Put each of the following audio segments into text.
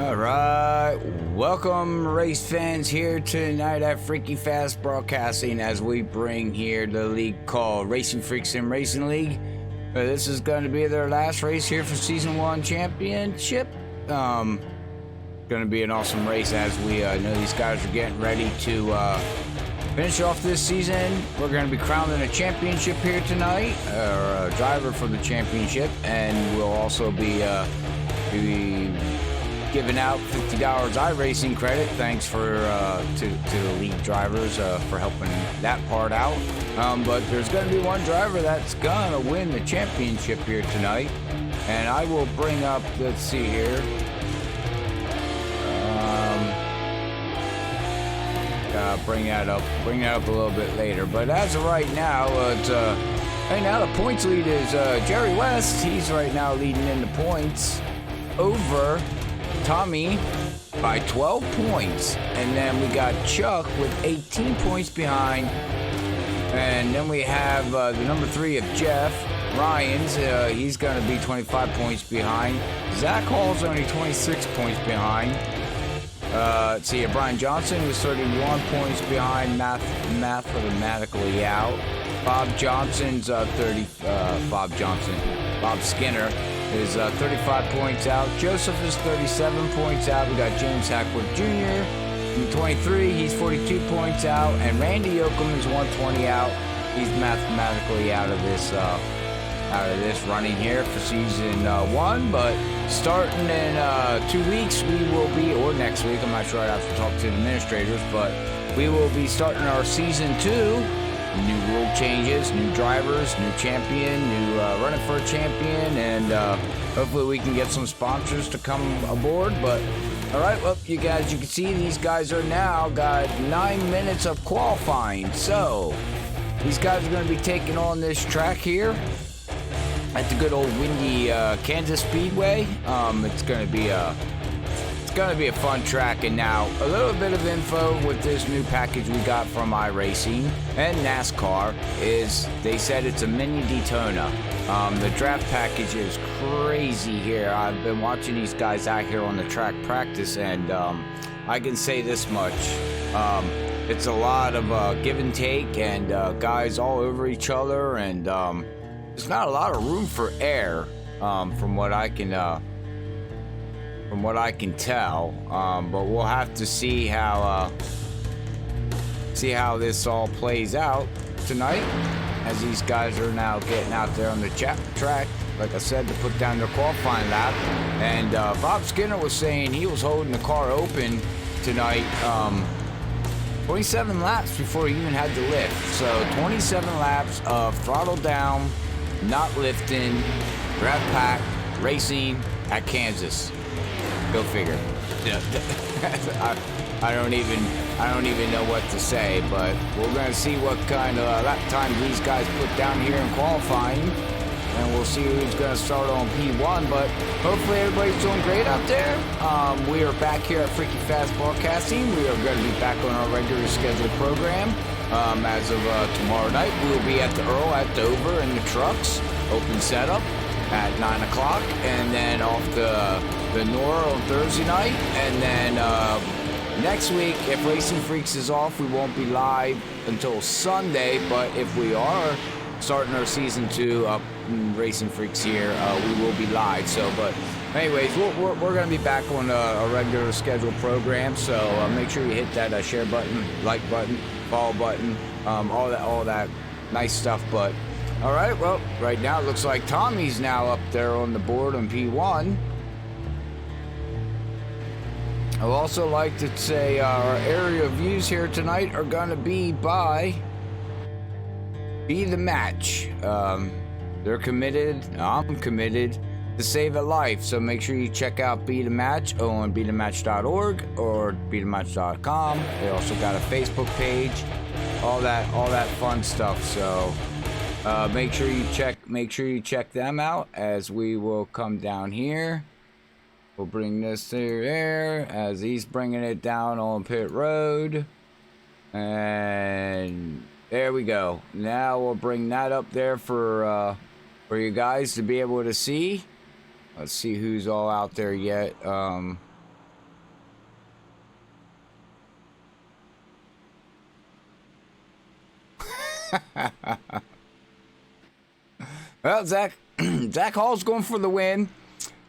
All right, welcome race fans here tonight at Freaky Fast Broadcasting as we bring here the league called Racinfreeks and Racing League. This is going to be their last race here for Season 1 Championship. Going to be an awesome race as we know these guys are getting ready to finish off this season. We're going to be crowning a championship here tonight, or a driver for the championship, and we'll also be giving out $50 iRacing credit. Thanks for to the league drivers for helping that part out. But there's going to be one driver that's going to win the championship here tonight, and I will bring up. Let's see here. Bring that up a little bit later. But as of right now, the points lead is Jerry West. He's right now leading in the points over Tommy by 12 points, and then we got Chuck with 18 points behind, and then we have the number 3 of Jeff Ryans. He's going to be 25 points behind. Zach Hall's only 26 points behind. Let's see, Brian Johnson is 31 points behind, mathematically out. Bob Johnson's Bob Skinner is 35 points out. Joseph is 37 points out. We got James Hackworth Jr. in 23. He's 42 points out. And Randy Yoakum is 120 out. He's mathematically out of this running here for season 1. But starting in 2 weeks, we will be, or next week, I'm not sure. I have to talk to the administrators, but we will be starting our season 2. New rule changes, new drivers, new champion, new running for a champion, and hopefully we can get some sponsors to come aboard. But all right, well, you can see these guys are now got 9 minutes of qualifying. So these guys are going to be taking on this track here at the good old windy Kansas Speedway. It's going to be a fun track. And now a little bit of info with this new package we got from iRacing and NASCAR is they said it's a mini Daytona. The draft package is crazy here. I've been watching these guys out here on the track practice, and I can say this much. It's a lot of give and take, and guys all over each other, and there's not a lot of room for air from what I can tell, but we'll have to see how this all plays out tonight as these guys are now getting out there on the track, like I said, to put down their qualifying lap. And Bob Skinner was saying he was holding the car open tonight 27 laps before he even had to lift. So 27 laps of throttle down, not lifting, draft pack racing at Kansas. Go figure. I don't even know what to say, but we're gonna see what kind of lap time these guys put down here in qualifying, and we'll see who's gonna start on P1. But hopefully everybody's doing great out there. We are back here at Freaky Fast Broadcasting. We are going to be back on our regular scheduled program. As of tomorrow night, we will be at the Earl at Dover in the trucks, open setup at 9 o'clock, and then off the Nora on Thursday night. And then next week, if Racinfreeks is off, we won't be live until Sunday. But if we are starting our season 2 up in Racinfreeks here, we will be live. So, but anyways, we're going to be back on a regular scheduled program. So make sure you hit that share button, like button, follow button, all that nice stuff. But all right, well, right now it looks like Tommy's now up there on the board on P1. I'd also like to say our area views here tonight are going to be by Be The Match. They're committed, I'm committed to save a life, so make sure you check out Be The Match on bethematch.org or bethematch.com. They also got a Facebook page, all that fun stuff. So make sure you check them out as we will come down here. We'll bring this to there as he's bringing it down on pit road. And there we go. Now we'll bring that up there for you guys to be able to see. Let's see who's all out there yet. Well, Zach, Zach Hall's going for the win.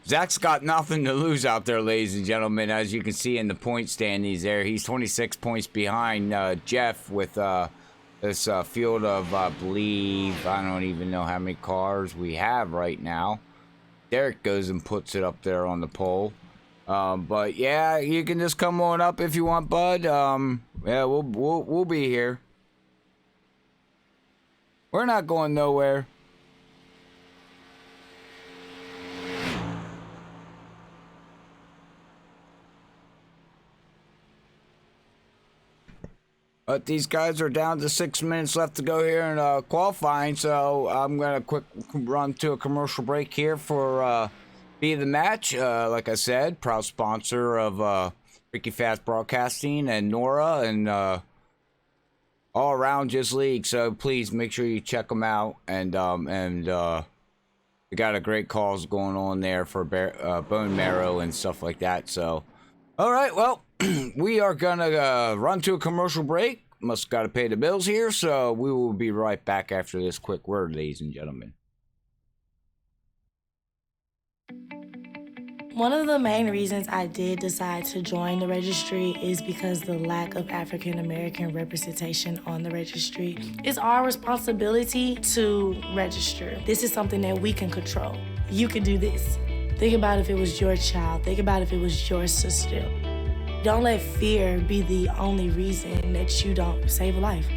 Zach's got nothing to lose out there, ladies and gentlemen. As you can see in the point standings there, he's 26 points behind Jeff with this field of, I believe, I don't even know how many cars we have right now. Derek goes and puts it up there on the pole. But yeah, you can just come on up if you want, bud. Yeah, we'll be here. We're not going nowhere. But these guys are down to 6 minutes left to go here in qualifying, so I'm going to quick run to a commercial break here for Be The Match. Like I said, proud sponsor of Ricky Fast Broadcasting and Nora and all around just league. So please make sure you check them out. And we got a great cause going on there for bone marrow and stuff like that. So, all right, well. We are gonna run to a commercial break. Must gotta pay the bills here, so we will be right back after this quick word, ladies and gentlemen. One of the main reasons I did decide to join the registry is because the lack of African American representation on the registry. It's our responsibility to register. This is something that we can control. You can do this. Think about if it was your child. Think about if it was your sister. Don't let fear be the only reason that you don't save a life.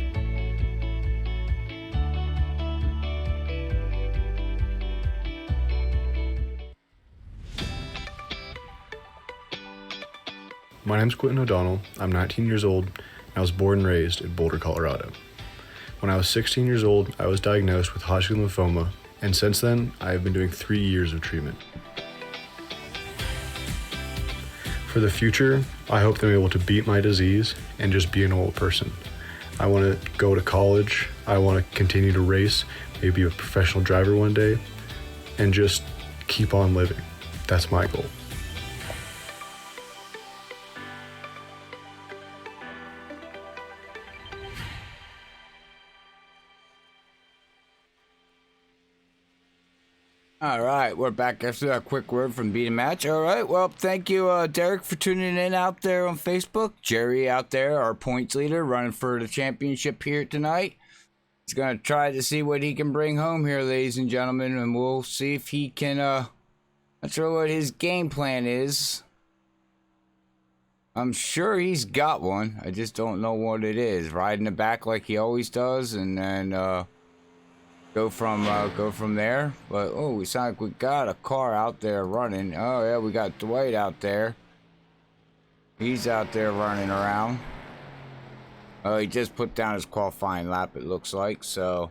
My name's Quentin O'Donnell. I'm 19 years old, and I was born and raised in Boulder, Colorado. When I was 16 years old, I was diagnosed with Hodgkin lymphoma, and since then, I have been doing 3 years of treatment. For the future, I hope that I'm able to beat my disease and just be a normal person. I want to go to college, I want to continue to race, maybe be a professional driver one day, and just keep on living. That's my goal. All right, we're back after that quick word from Be The Match. All right, well, thank you, Derek, for tuning in out there on Facebook. Jerry out there, our points leader, running for the championship here tonight. He's going to try to see what he can bring home here, ladies and gentlemen, and we'll see if he can, not sure what his game plan is. I'm sure he's got one. I just don't know what it is. Riding the back like he always does, and then, go from there. But oh, we sound like we got a car out there running. Oh yeah, we got Dwight out there. He's out there running around. Oh, he just put down his qualifying lap, it looks like. So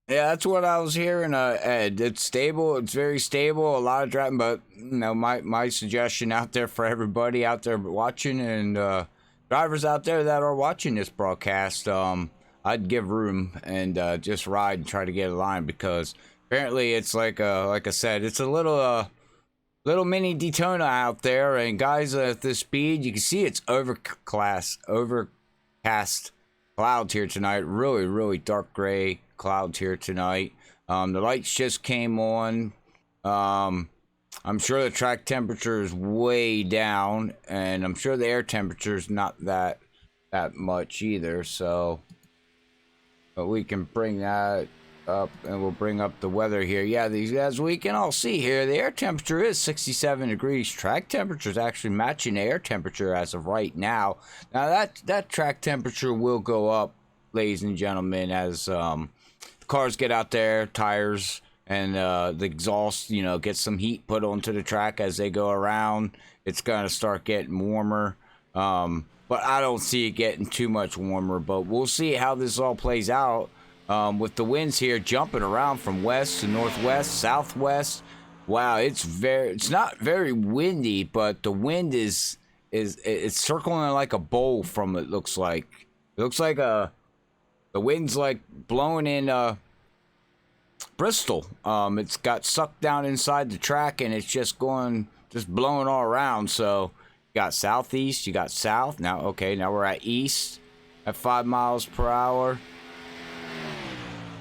yeah, that's what I was hearing, Ed. It's stable. It's very stable. A lot of driving, but you know, my suggestion out there for everybody out there watching and drivers out there that are watching this broadcast, I'd give room and just ride and try to get a line because apparently it's like I said, it's a little mini Daytona out there, and guys at this speed, you can see it's overcast clouds here tonight. Really, really dark gray clouds here tonight. The lights just came on. I'm sure the track temperature is way down, and I'm sure the air temperature is not that much either. So, but we can bring that up, and we'll bring up the weather here. Yeah, as we can all see here, the air temperature is 67 degrees. Track temperature is actually matching the air temperature as of right now. Now that track temperature will go up, ladies and gentlemen, as the cars get out there, tires, and the exhaust, you know, get some heat put onto the track as they go around. It's gonna start getting warmer. But I don't see it getting too much warmer, but we'll see how this all plays out. With the winds here jumping around from west to northwest, southwest. Wow, it's not very windy, but the wind is it's circling like a bowl from it looks like. It looks like the wind's like blowing in Bristol. It's got sucked down inside the track and it's just going just blowing all around. So you got southeast, you got south. Now, okay, now we're at east at 5 miles per hour.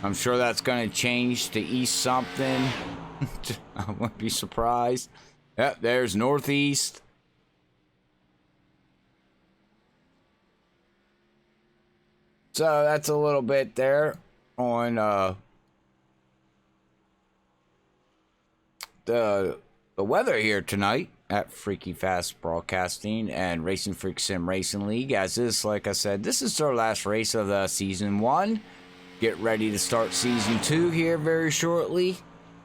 I'm sure that's going to change to east something. I wouldn't be surprised. Yep, there's northeast. So that's a little bit there on the weather here tonight at Freaky Fast Broadcasting and Racinfreeks Sim Racing League. As this, like I said, this is our last race of the season 1. Get ready to start season 2 here very shortly.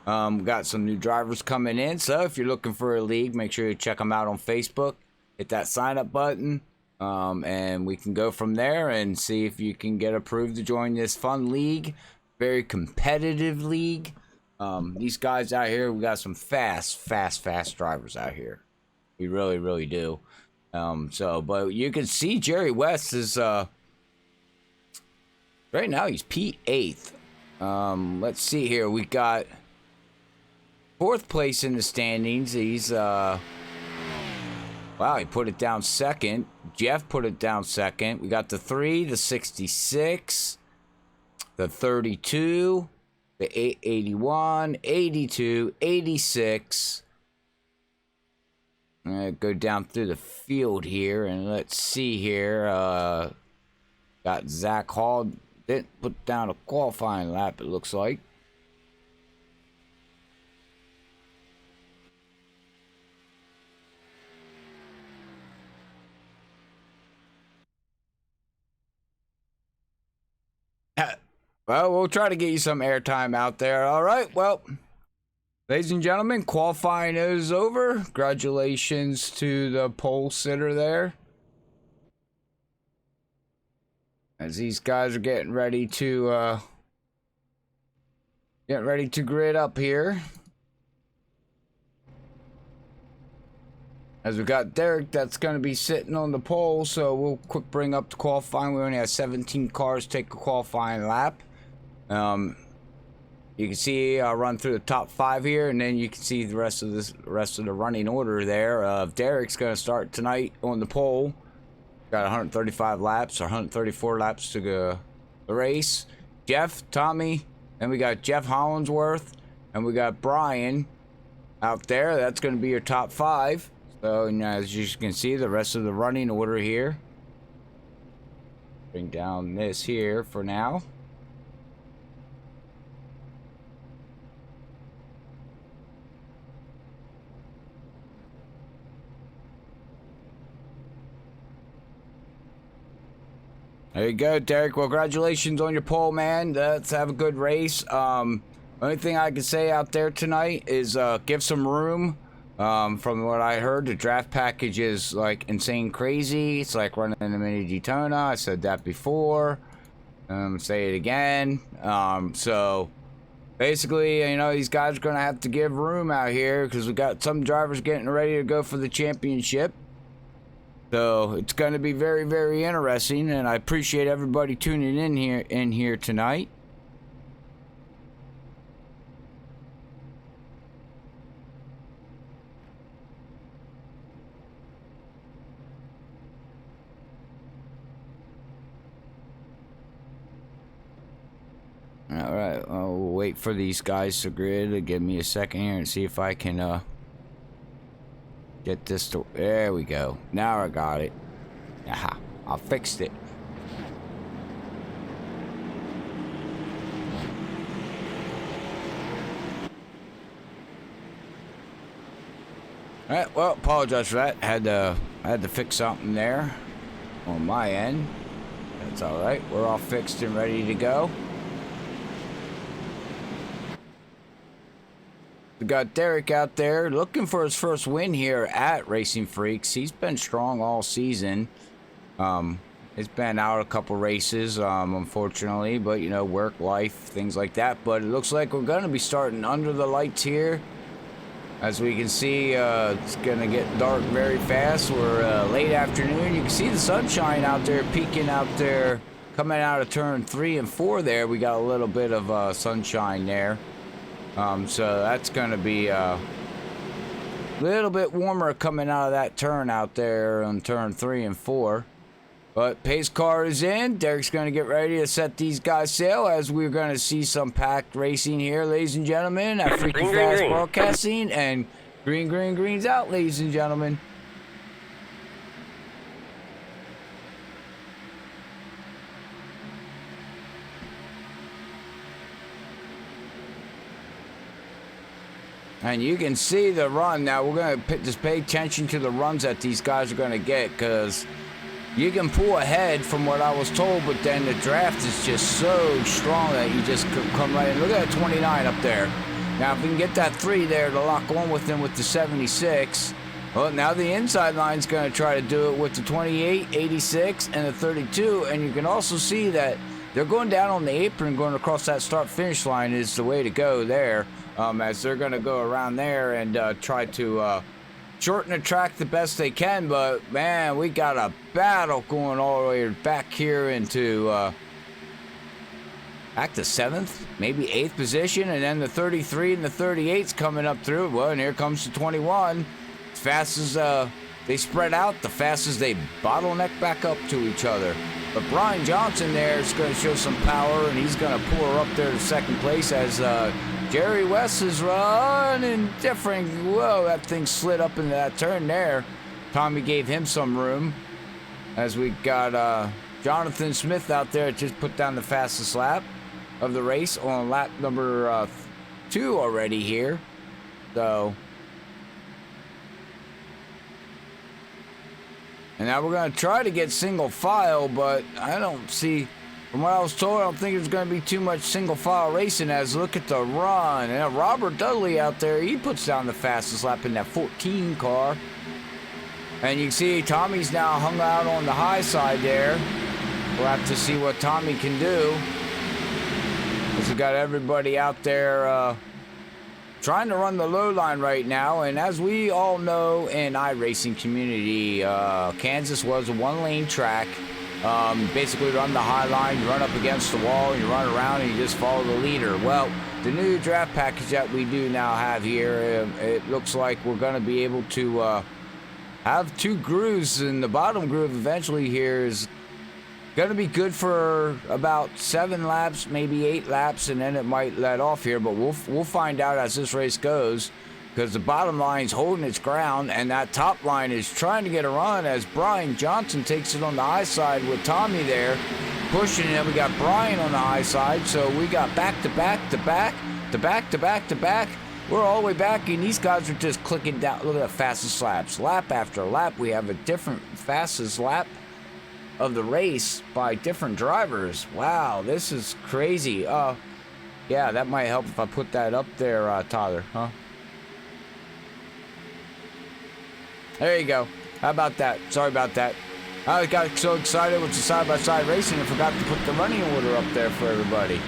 Got some new drivers coming in, so if you're looking for a league, make sure you check them out on Facebook. Hit that sign up button. And we can go from there and see if you can get approved to join this fun league. Very competitive league. These guys out here, we got some fast drivers out here. We really do. But you can see Jerry West is, right now he's P8. Let's see here. We got 4th place in the standings. He's, wow, he put it down second. Jeff put it down second. We got the 3, the 66, the 32, the 881, 82, 86. I'm gonna go down through the field here and let's see here. Got Zach Hall. Didn't put down a qualifying lap, it looks like. Well, we'll try to get you some airtime out there. All right, well, ladies and gentlemen, qualifying is over. Congratulations to the pole sitter there. As these guys are getting ready to grid up here. As we got Derek, that's going to be sitting on the pole, so we'll quick bring up the qualifying. We only have 17 cars take a qualifying lap. You can see I'll run through the top 5 here, and then you can see the rest of the running order there. Derek's going to start tonight on the pole. Got 135 laps or 134 laps to go the race. Jeff, Tommy, and we got Jeff Hollinsworth, and we got Brian out there. That's going to be your top 5. So, and as you can see, the rest of the running order here. Bring down this here for now. There you go, Derek. Well, congratulations on your pole, man. Let's have a good race. Only thing I can say out there tonight is give some room. From what I heard, the draft package is like insane crazy. It's like running a mini Daytona. I said that before. Say it again. So basically, you know, these guys are going to have to give room out here because we got some drivers getting ready to go for the championship. So it's going to be very, very interesting, and I appreciate everybody tuning in here tonight. All right, I'll wait for these guys to grid to give me a second here and see if I can get this to, there we go. Now I got it. Aha, I fixed it. All right, well, apologize for that. I had to fix something there on my end. That's all right. We're all fixed and ready to go. We got Derek out there looking for his first win here at Racinfreeks. He's been strong all season. He's been out a couple races, unfortunately, but you know, work, life, things like that. But it looks like we're going to be starting under the lights here. As we can see, it's going to get dark very fast. We're late afternoon. You can see the sunshine out there, peeking out there, coming out of turn 3 and 4 there. We got a little bit of sunshine there. So that's going to be Little bit warmer coming out of that turn out there on turn 3 and 4. But pace car is in. Derek's going to get ready to set these guys sail as we're going to see some packed racing here, ladies and gentlemen, at Freaky Fast Broadcasting. And green's out, ladies and gentlemen. And you can see the run. Now, we're going to just pay attention to the runs that these guys are going to get, because you can pull ahead from what I was told, but then the draft is just so strong that you just come right in. Look at that 29 up there. Now, if we can get that 3 there to lock on with them with the 76, well, now the inside line's going to try to do it with the 28, 86, and the 32, and you can also see that they're going down on the apron, going across that start-finish line is the way to go there. As they're going to go around there and try to shorten the track the best they can. But, man, we got a battle going all the way back here into back to 7th, maybe 8th position. And then the 33 and the 38's coming up through. Well, and here comes the 21. As fast as they spread out, the fastest they bottleneck back up to each other. But Brian Johnson there is going to show some power, and he's going to pull her up there to 2nd place as Jerry West is running different. Whoa, that thing slid up into that turn there. Tommy gave him some room. As we got Jonathan Smith out there, just put down the fastest lap of the race on lap number 2 already here. So, and now we're going to try to get single file, but I don't see, from what I was told, I don't think there's going to be too much single file racing. As look at the run. And Robert Dudley out there, he puts down the fastest lap in that 14 car. And you can see Tommy's now hung out on the high side there. We'll have to see what Tommy can do. As we got everybody out there trying to run the low line right now. And as we all know in iRacing community, Kansas was a 1-lane track. Basically run the high line, you run up against the wall, and you run around and you just follow the leader. Well, the new draft package that we do now have here, it looks like we're going to be able to have 2 grooves, and the bottom groove eventually here is going to be good for about 7 laps, maybe 8 laps, and then it might let off here, but we'll find out as this race goes, because the bottom line's holding its ground, and that top line is trying to get a run as Brian Johnson takes it on the high side with Tommy there pushing it. We got Brian on the high side, so we got back to back to back to back to back to back. We're all the way back, and these guys are just clicking down. Look at the fastest laps. Lap after lap, we have a different fastest lap of the race by different drivers. Wow, this is crazy. Yeah, that might help if I put that up there, Tyler, huh? There you go. How about that? Sorry about that. I got so excited with the side-by-side racing and forgot to put the running order up there for everybody.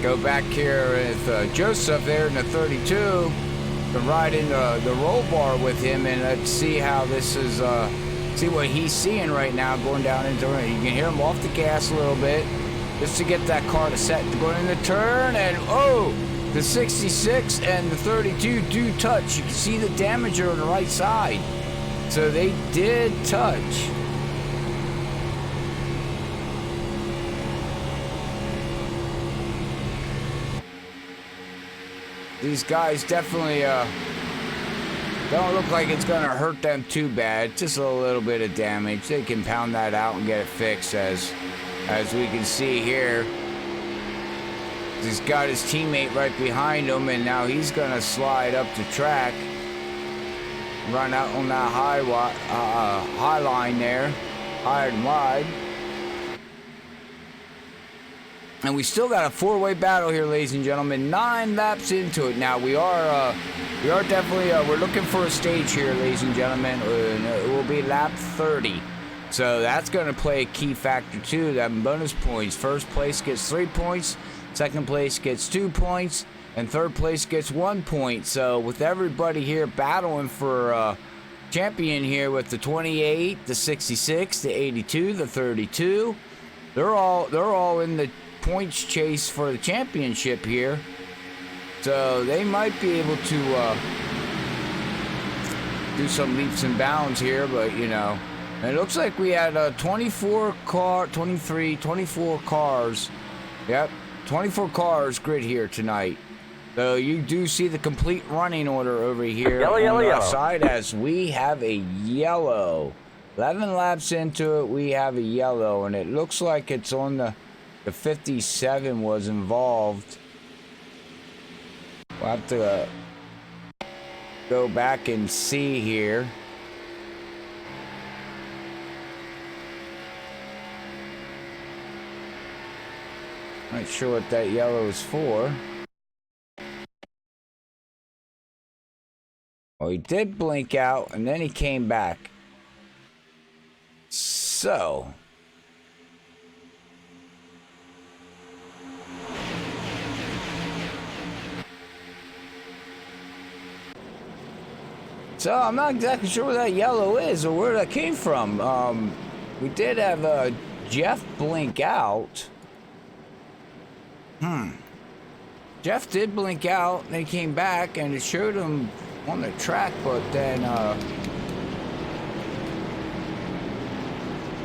Go back here with Joseph there in the 32 to ride in the roll bar with him, and let's see how this is, see what he's seeing right now going down into it. You can hear him off the gas a little bit just to get that car to set going in the turn, and oh, the 66 and the 32 do touch. You can see the damager on the right side. So they did touch. These guys definitely don't look like it's going to hurt them too bad. Just a little bit of damage. They can pound that out and get it fixed as we can see here. He's got his teammate right behind him, and now he's going to slide up the track. Run out on that high line there. Higher and wide. And we still got a 4-way battle here, ladies and gentlemen. 9 laps into it. Now we are definitely we're looking for a stage here, ladies and gentlemen. It will be lap 30. So that's going to play a key factor too. That bonus points. First place gets 3 points. Second place gets 2 points. And third place gets 1 point. So with everybody here battling for champion here with the 28, the 66, the 82, the 32, they're all in the points chase for the championship here. So they might be able to do some leaps and bounds here, but you know, it looks like we had 24 cars. Yep, 24 cars grid here tonight. So you do see the complete running order over here on the left side, as we have a yellow. 11 laps into it, we have a yellow, and it looks like it's on the 57 was involved. We'll have to go back and see here. Not sure what that yellow is for. Well, he did blink out, and then he came back. So I'm not exactly sure where that yellow is or where that came from. We did have Jeff blink out. Jeff did blink out, and he came back, and it showed him on the track, but then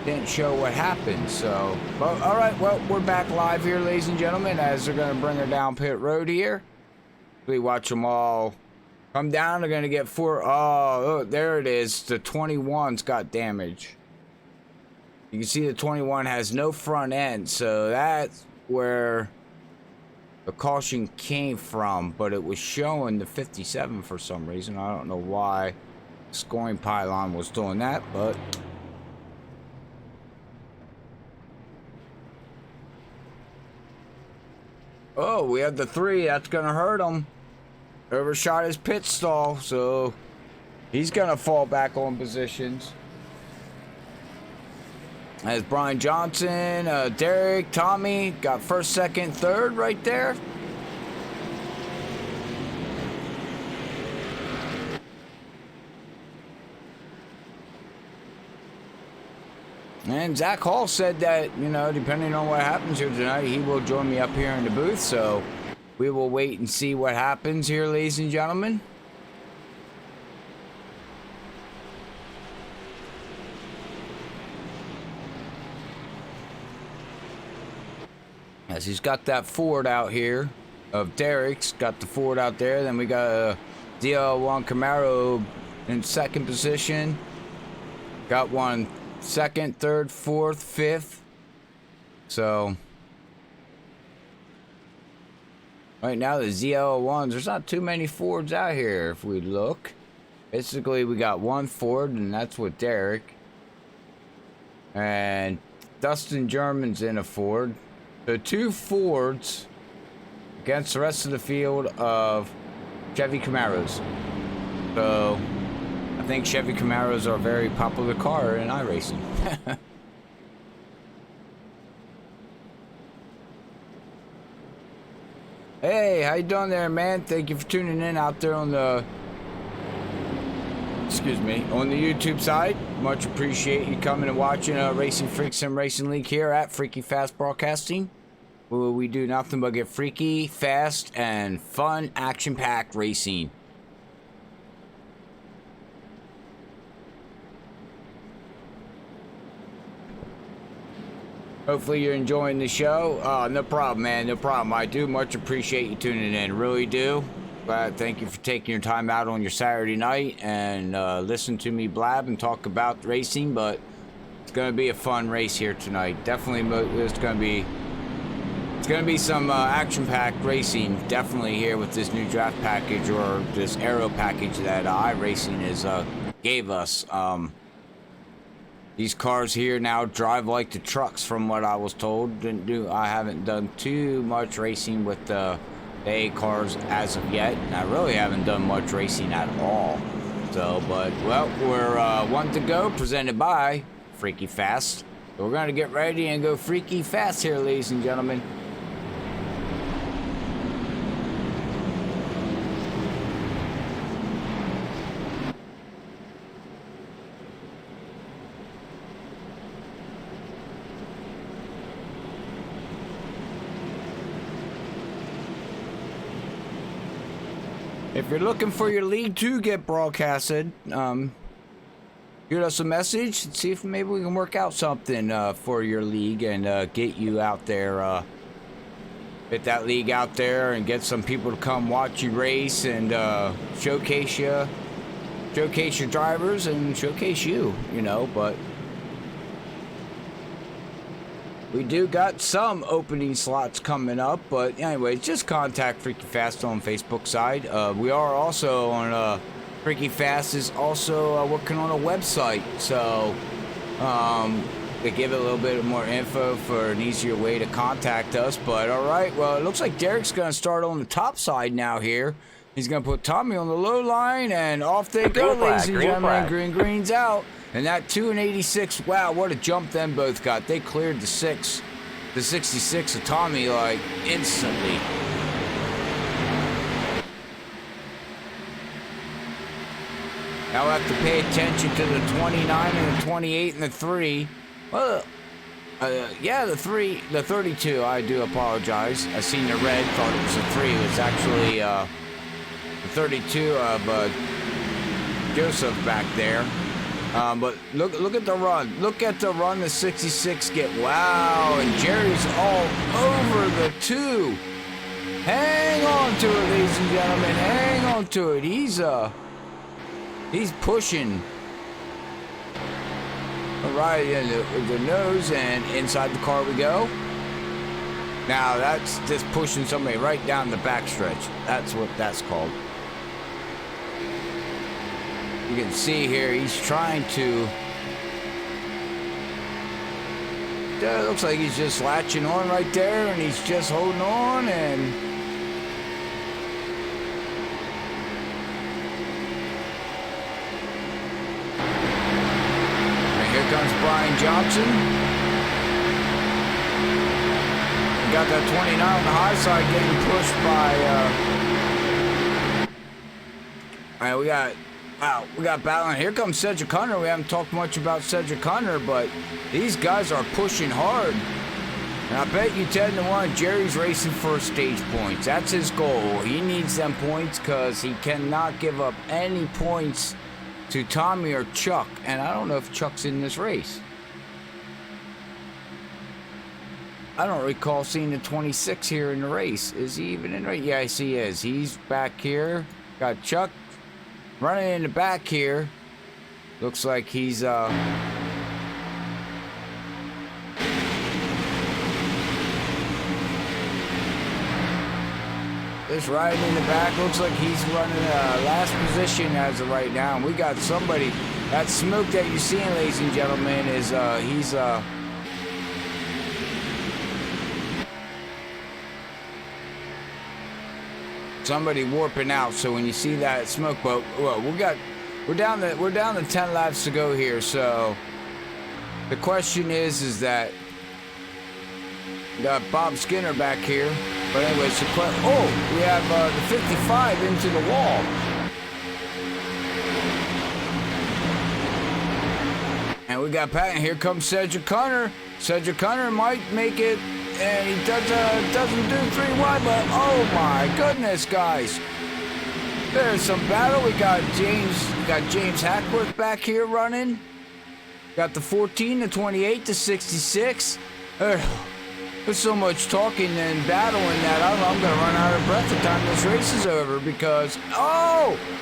didn't show what happened. So, but all right, well, we're back live here, ladies and gentlemen, as they're going to bring her down pit road here. We watch them all come down. They're going to get 4. Oh, there it is. The 21's got damage. You can see the 21 has no front end, so that's where the caution came from, but it was showing the 57 for some reason. I don't know why the scoring pylon was doing that, but oh, we have the 3. That's gonna hurt him. Overshot his pit stall, so he's gonna fall back on positions. As Brian Johnson, Derek, Tommy got first, second, third right there. And Zach Hall said that, you know, depending on what happens here tonight, he will join me up here in the booth. So we will wait and see what happens here, ladies and gentlemen. As he's got that Ford out here of Derek's, got the Ford out there. Then we got a DL1 Camaro in second position. Got one second, third, fourth, fifth. So right now the ZL1s, there's not too many Fords out here if we look. Basically we got one Ford, and that's with Derek. And Dustin German's in a Ford. So 2 Fords against the rest of the field of Chevy Camaros. So I think Chevy Camaros are a very popular car in iRacing. Hey, how you doing there, man? Thank you for tuning in out there on the, on the YouTube side. Much appreciate you coming and watching Racinfreeks Sim Racing League here at Freaky Fast Broadcasting. Where we do nothing but get freaky, fast, and fun, action-packed racing. Hopefully you're enjoying the show. No problem, man. No problem. I do much appreciate you tuning in. Really do. Thank you for taking your time out on your Saturday night and listen to me blab and talk about racing. But it's going to be a fun race here tonight. Definitely, it's going to be some action-packed racing. Definitely here with this new draft package, or this aero package that iRacing is gave us. These cars here now drive like the trucks, from what I was told. I haven't done too much racing with the A cars as of yet, and I really haven't done much racing at all. So, but well, we're one to go, presented by freaky fast. So we're gonna get ready and go freaky fast here, ladies and gentlemen. If you're looking for your league to get broadcasted, shoot us a message and see if maybe we can work out something for your league and get you out there, get that league out there and get some people to come watch you race and showcase your drivers and showcase you, you know. But we do got some opening slots coming up, but anyways, just contact Freaky Fast on Facebook side. We are also on Freaky Fast is also working on a website, so to give it a little bit more info for an easier way to contact us. But all right, well, it looks like Derek's going to start on the top side now here. He's going to put Tommy on the low line, and off they go, ladies and gentlemen. Green's out. And that 2 and 86, wow, what a jump them both got. They cleared the 66 of Tommy, like, instantly. Now we have to pay attention to the 29 and the 28 and the 3. Well, yeah, the 32, I do apologize. I seen the red, thought it was a 3. It was actually the 32 of Joseph back there. But look at the run. Look at the run the 66 get. Wow, and Jerry's all over the 2. Hang on to it, ladies and gentlemen. Hang on to it. He's pushing. All right, in the nose, and inside the car we go. Now that's just pushing somebody right down the backstretch. That's what that's called. You can see here, he's trying to... It looks like he's just latching on right there, and he's just holding on, and... here comes Brian Johnson. We got that 29 on the high side getting pushed by... All right, we got... Wow, we got battling. Here comes Cedric Hunter. We haven't talked much about Cedric Hunter, but these guys are pushing hard. And I bet you 10-1, Jerry's racing for stage points. That's his goal. He needs them points because he cannot give up any points to Tommy or Chuck. And I don't know if Chuck's in this race. I don't recall seeing the 26 here in the race. Is he even in the race? Yes, he is. He's back here. Got Chuck running in the back here. Looks like he's just riding in the back. Looks like he's running last position as of right now. And we got somebody. That smoke that you're seeing, ladies and gentlemen, is he's somebody warping out. So when you see that smoke, but well, we're down to 10 laps to go here. So the question is that we got Bob Skinner back here. But anyways, we have the 55 into the wall. And we got Pat, and here comes Cedric Hunter. Cedric Hunter might make it. And he doesn't do 3 wide, but oh my goodness, guys. There's some battle. We got James Hackworth back here running. Got the 14, the 28, the 66. There's so much talking and battling that I'm going to run out of breath the time this race is over because,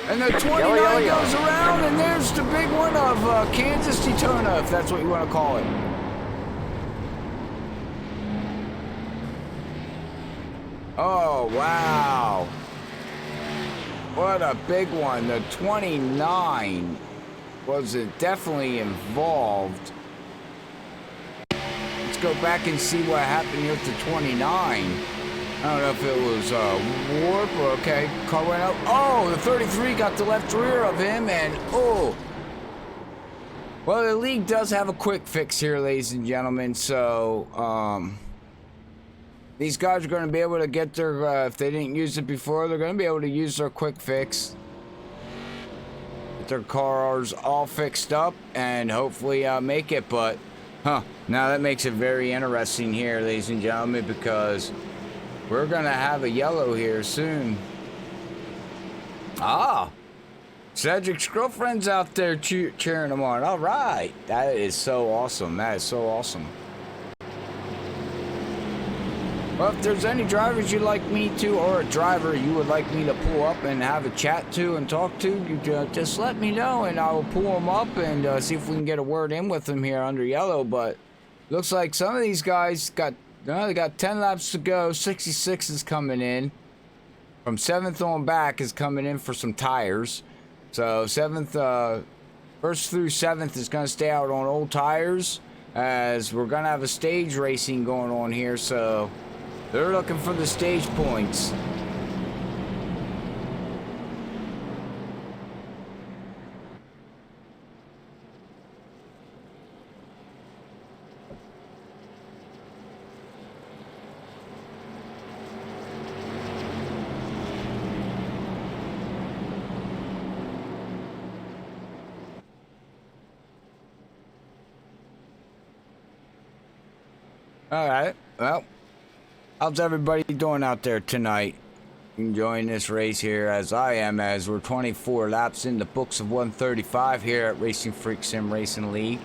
and the 29 goes around, and there's the big one of Kansas Daytona, if that's what you want to call it. Oh, wow. What a big one. The 29 was definitely involved. Let's go back and see what happened here with the 29. I don't know if it was warp or okay. Car went out. Oh, the 33 got the left rear of him, and Well, the league does have a quick fix here, ladies and gentlemen. So, these guys are going to be able to get their, if they didn't use it before, they're going to be able to use their quick fix. Get their cars all fixed up and hopefully make it. But, now that makes it very interesting here, ladies and gentlemen, because we're going to have a yellow here soon. Ah! Cedric's girlfriend's out there cheering him on. All right. That is so awesome. That is so awesome. Well, if there's any drivers you'd like me to, or a driver you would like me to pull up and have a chat to and talk to, you just let me know and I will pull them up and see if we can get a word in with them here under yellow. But looks like some of these guys they got 10 laps to go. 66 is coming in. From 7th on back is coming in for some tires. So 7th, 1st through 7th is going to stay out on old tires, as we're going to have a stage racing going on here. So they're looking for the stage points. All right, well, how's everybody doing out there tonight? Enjoying this race here as I am, as we're 24 laps in the books of 135 here at Racinfreeks Sim Racing League.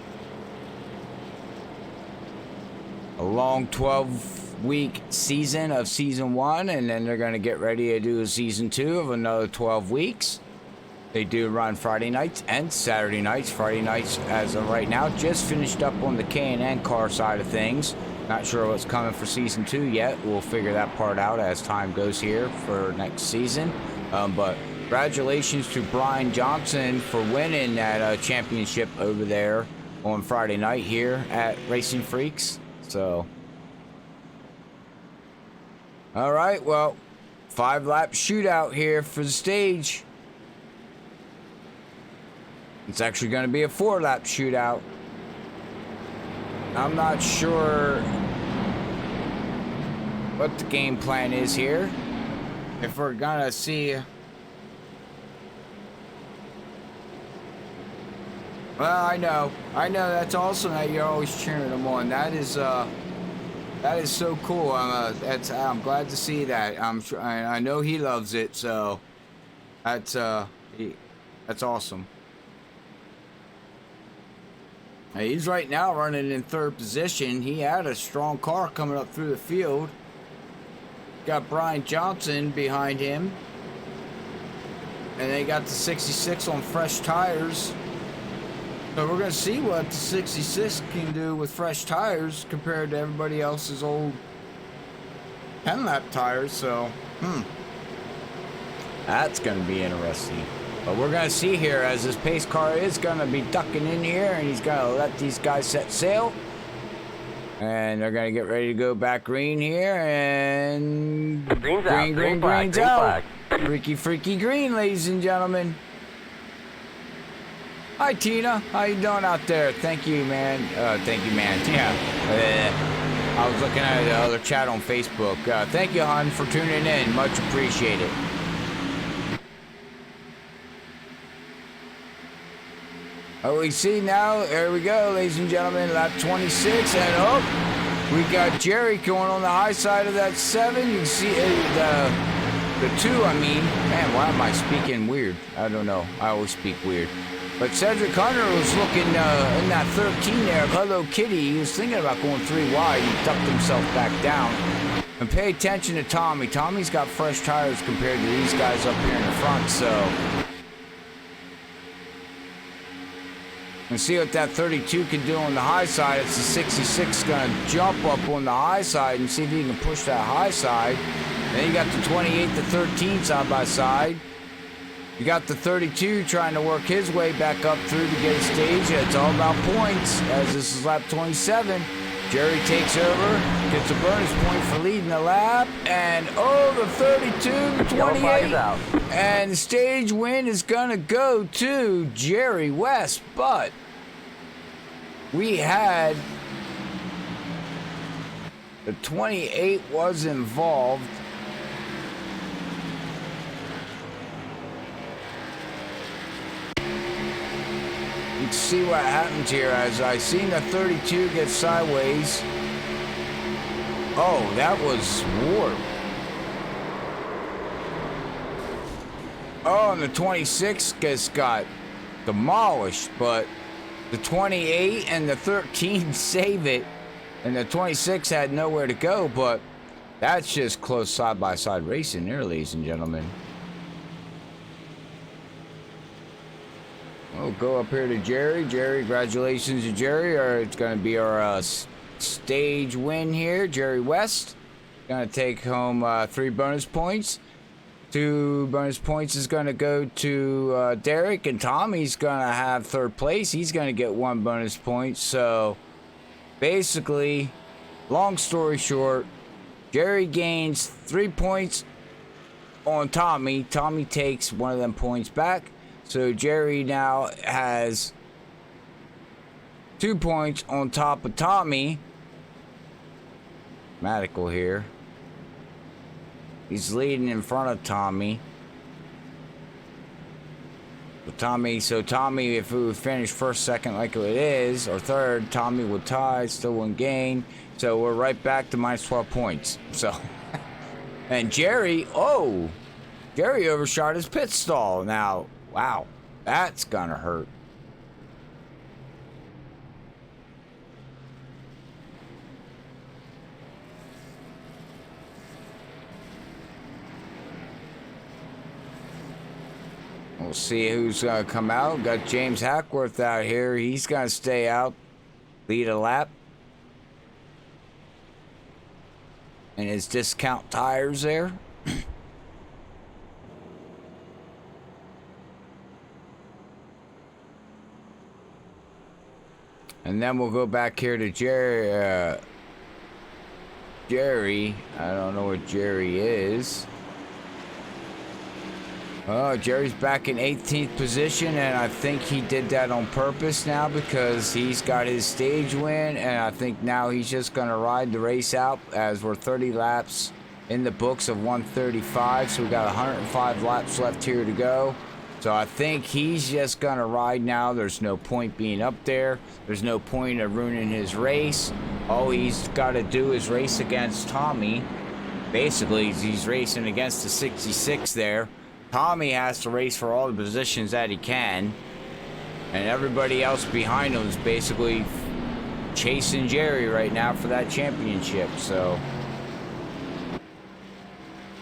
A long 12-week season of season 1, and then they're going to get ready to do a season 2 of another 12 weeks. They do run Friday nights and Saturday nights. Friday nights, as of right now, just finished up on the K&N car side of things. Not sure what's coming for season 2 yet. We'll figure that part out as time goes here for next season. But congratulations to Brian Johnson for winning that championship over there on Friday night here at Racinfreeks. So, all right, well, 5-lap shootout here for the stage. It's actually going to be a 4-lap shootout. I'm not sure what the game plan is here. If we're gonna see... Well, I know that's awesome that you're always cheering them on. That is so cool. I'm glad to see that. I know he loves it, so that's awesome. He's right now running in 3rd position. He had a strong car coming up through the field. Got Brian Johnson behind him. And they got the 66 on fresh tires. So we're going to see what the 66 can do with fresh tires compared to everybody else's old 10-lap tires. So, that's going to be interesting. But we're going to see here as this pace car is going to be ducking in here, and he's going to let these guys set sail. And they're going to get ready to go back green here, and green's out. Freaky green, ladies and gentlemen. Hi, Tina. How you doing out there? Thank you, man. Yeah. I was looking at the other chat on Facebook. Thank you, hon, for tuning in. Much appreciated. Oh, we see now, there we go, ladies and gentlemen, lap 26, and we got Jerry going on the high side of that 7. You can see the 2, I mean. Man, why am I speaking weird? I don't know. I always speak weird. But Cedric Hunter was looking in that 13 there, Hello Kitty. He was thinking about going 3 wide. He ducked himself back down. And pay attention to Tommy. Tommy's got fresh tires compared to these guys up here in the front, so... And see what that 32 can do on the high side. It's the 66 gonna jump up on the high side and see if he can push that high side. Then you got the 28 to 13 side by side. You got the 32 trying to work his way back up through to get a stage. It's all about points, as this is lap 27. Jerry takes over, gets a bonus point for leading the lap, and the 32, 28, and the stage win is gonna go to Jerry West, but we had the 28 was involved. Let's see what happens here as I seen the 32 get sideways. Oh, that was warp. Oh, and the 26 just got demolished, but the 28 and the 13 save it, and the 26 had nowhere to go, but that's just close side-by-side racing there, ladies and gentlemen. We'll go up here to Jerry. Jerry, congratulations to Jerry. It's going to be our stage win here. Jerry West going to take home 3 bonus points. 2 bonus points is going to go to Derek, and Tommy's going to have 3rd place. He's going to get 1 bonus point. So basically, long story short, Jerry gains 3 points on Tommy. Tommy takes 1 of them points back. So Jerry now has 2 points on top of Tommy. Medical here. He's leading in front of Tommy. So Tommy, if we would finish first, second like it is, or third, Tommy would tie, still wouldn't gain. So we're right back to minus 12 points. So, and Jerry, Jerry overshot his pit stall. Now, wow, that's gonna hurt. We'll see who's gonna come out. Got James Hackworth out here. He's gonna stay out, lead a lap. And his discount tires there. And then we'll go back here to Jerry. Jerry, I don't know where Jerry is. Oh, Jerry's back in 18th position, and I think he did that on purpose now because he's got his stage win, and I think now he's just going to ride the race out as we're 30 laps in the books of 135, so we got 105 laps left here to go. So I think he's just going to ride now. There's no point being up there. There's no point of ruining his race. All he's got to do is race against Tommy. Basically, he's racing against the 66 there. Tommy has to race for all the positions that he can, and everybody else behind him is basically chasing Jerry right now for that championship. So,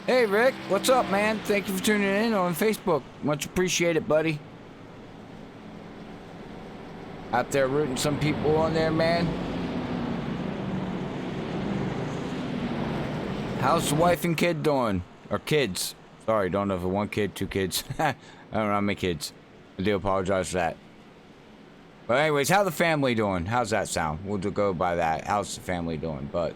hey Rick, what's up, man? Thank you for tuning in on Facebook. Much appreciated, buddy. Out there rooting some people on there, man. How's the wife and kid doing? Or kids? Sorry, don't know if it's 1 kid, 2 kids. I don't know how many kids. I do apologize for that. But anyways, how the family doing? How's that sound? We'll go by that. How's the family doing? But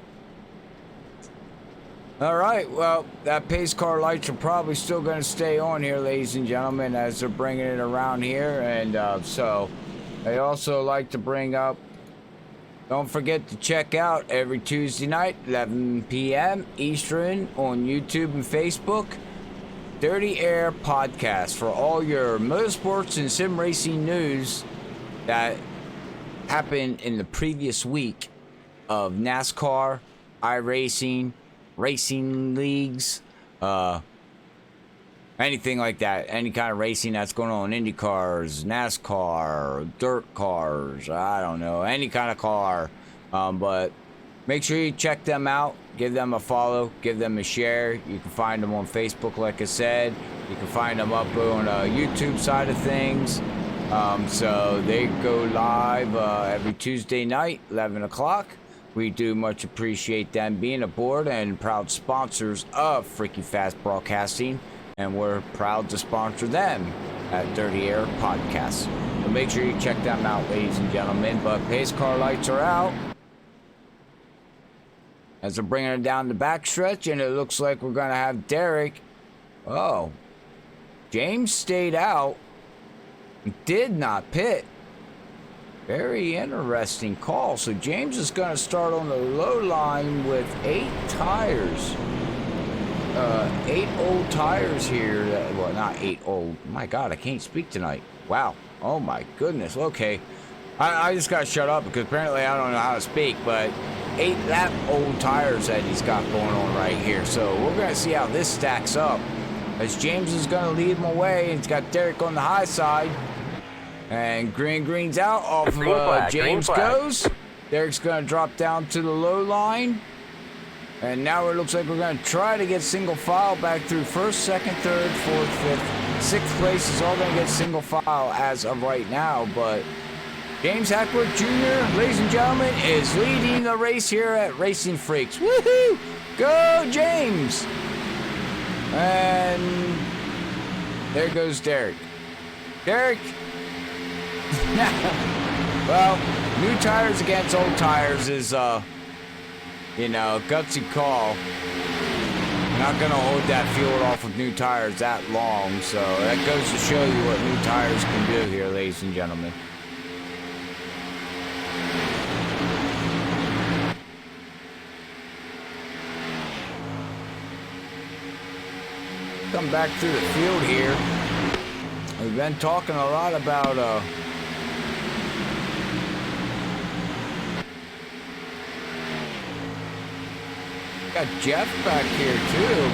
all right, well, that pace car lights are probably still going to stay on here, ladies and gentlemen, as they're bringing it around here. And so I also like to bring up, don't forget to check out every Tuesday night, 11 p.m. Eastern on YouTube and Facebook. Dirty Air Podcast for all your motorsports and sim racing news that happened in the previous week of NASCAR, iRacing, racing leagues, anything like that. Any kind of racing that's going on, Indy cars, NASCAR, dirt cars, I don't know, any kind of car. But make sure you check them out. Give them a follow, give them a share. You can find them on Facebook, like I said. You can find them up on YouTube side of things. So they go live every Tuesday night, 11 o'clock. We do much appreciate them being aboard and proud sponsors of Freaky Fast Broadcasting. And we're proud to sponsor them at Dirty Air Podcast. So make sure you check them out, ladies and gentlemen. But pace car lights are out as they're bringing it down the backstretch, and it looks like we're going to have Derek. Oh, James stayed out, did not pit. Very interesting call. So James is going to start on the low line with 8 tires. 8 old tires here. Well, not 8 old. My God, I can't speak tonight. Wow. Oh my goodness. Okay. I just got shut up because apparently I don't know how to speak, but 8 lap old tires that he's got going on right here. So we're going to see how this stacks up. As James is going to lead him away, and he's got Derek on the high side. And green's out off of James goes. Derek's going to drop down to the low line. And now it looks like we're going to try to get single file back through first, second, third, fourth, fifth. Sixth place is all going to get single file as of right now, but James Hackworth Jr., ladies and gentlemen, is leading the race here at Racinfreeks. Woohoo! Go, James! And there goes Derek. Derek! Well, new tires against old tires is, you know, a gutsy call. Not going to hold that fuel off with new tires that long, so that goes to show you what new tires can do here, ladies and gentlemen. Come back through the field here. We've been talking a lot about got Jeff back here too.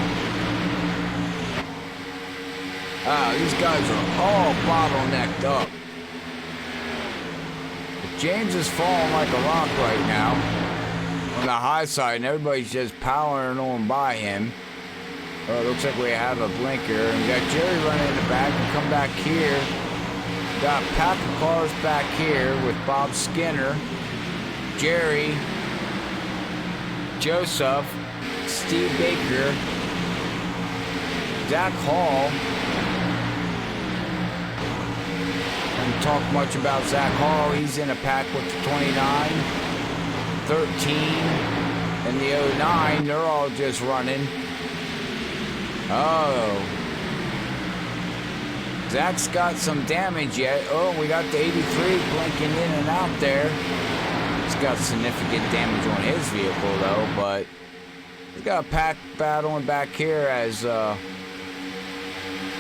These guys are all bottlenecked up. But James is falling like a rock right now on the high side, and everybody's just powering on by him. Well, it looks like we have a blinker, and we got Jerry running in the back. And come back here. Got a pack of cars back here with Bob Skinner, Jerry, Joseph, Steve Baker, Zach Hall. Don't talk much about Zach Hall. He's in a pack with the 29, 13, and the 09. They're all just running. Oh. Zach's got some damage yet. Oh, we got the 83 blinking in and out there. He's got significant damage on his vehicle, though, but he's got a pack battling back here as they're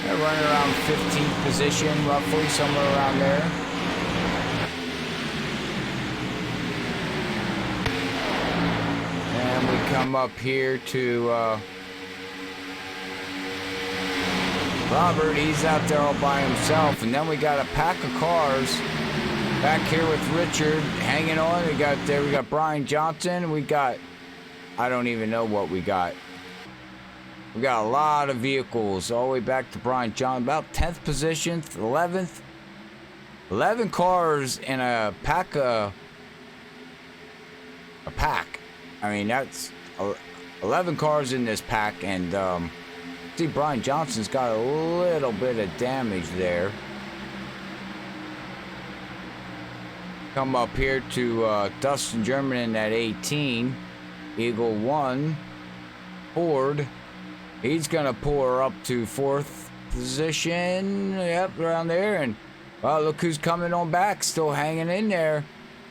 running around 15th position, roughly, somewhere around there. And we come up here to Robert. He's out there all by himself. And then we got a pack of cars back here with Richard hanging on. We got Brian Johnson. We got, I don't even know what we got. We got a lot of vehicles all the way back to Brian Johnson. About 10th position, 11th. 11 cars in a pack. I mean, that's 11 cars in this pack. And see, Brian Johnson's got a little bit of damage there. Come up here to Dustin German at 18. Eagle 1. Ford. He's going to pull her up to 4th position. Yep, around there. And, well, look who's coming on back. Still hanging in there.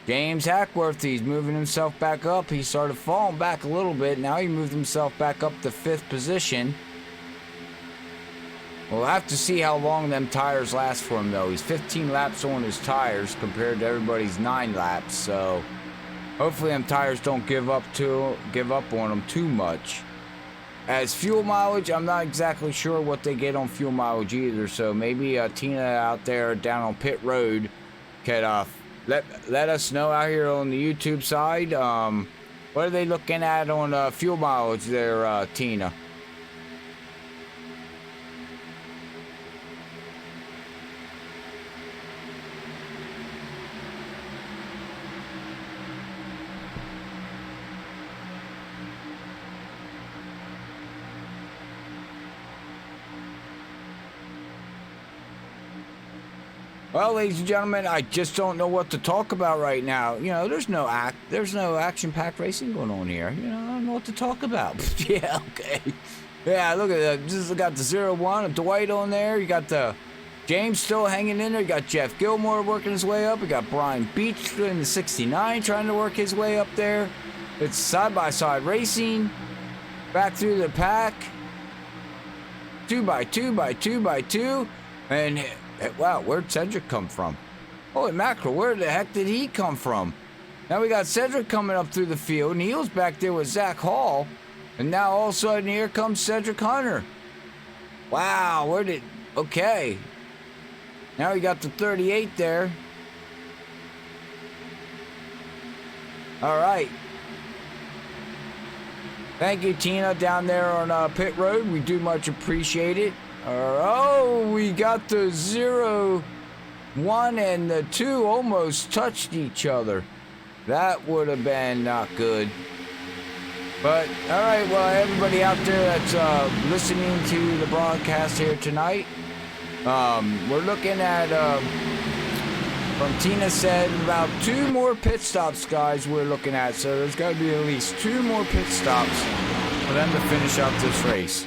James Hackworth. He's moving himself back up. He started falling back a little bit. Now he moved himself back up to 5th position. We'll have to see how long them tires last for him, though. He's 15 laps on his tires compared to everybody's 9 laps. So hopefully them tires don't give up on them too much. As fuel mileage, I'm not exactly sure what they get on fuel mileage either. So maybe Tina out there down on pit road could let us know out here on the YouTube side. What are they looking at on fuel mileage there, Tina? Well, ladies and gentlemen, I just don't know what to talk about right now. You know, there's no action-packed racing going on here. You know, I don't know what to talk about. Yeah, okay. Yeah, look at that. Just got the 01 of Dwight on there. You got the James still hanging in there. We got Jeff Gilmore working his way up. We got Brian Beach in the 69 trying to work his way up there. It's side-by-side racing. Back through the pack. 2 by 2 by 2 by 2. And, wow, where'd Cedric come from? Holy mackerel, where the heck did he come from? Now we got Cedric coming up through the field. Neil's back there with Zach Hall. And now all of a sudden here comes Cedric Hunter. Wow, okay. Now we got the 38 there. All right. Thank you, Tina, down there on pit road. We do much appreciate it. Oh, we got the 0, 1, and the 2 almost touched each other. That would have been not good. But, all right, well, everybody out there that's listening to the broadcast here tonight, we're looking at, from Tina said, about 2 more pit stops, guys, we're looking at. So there's got to be at least 2 more pit stops for them to finish up this race.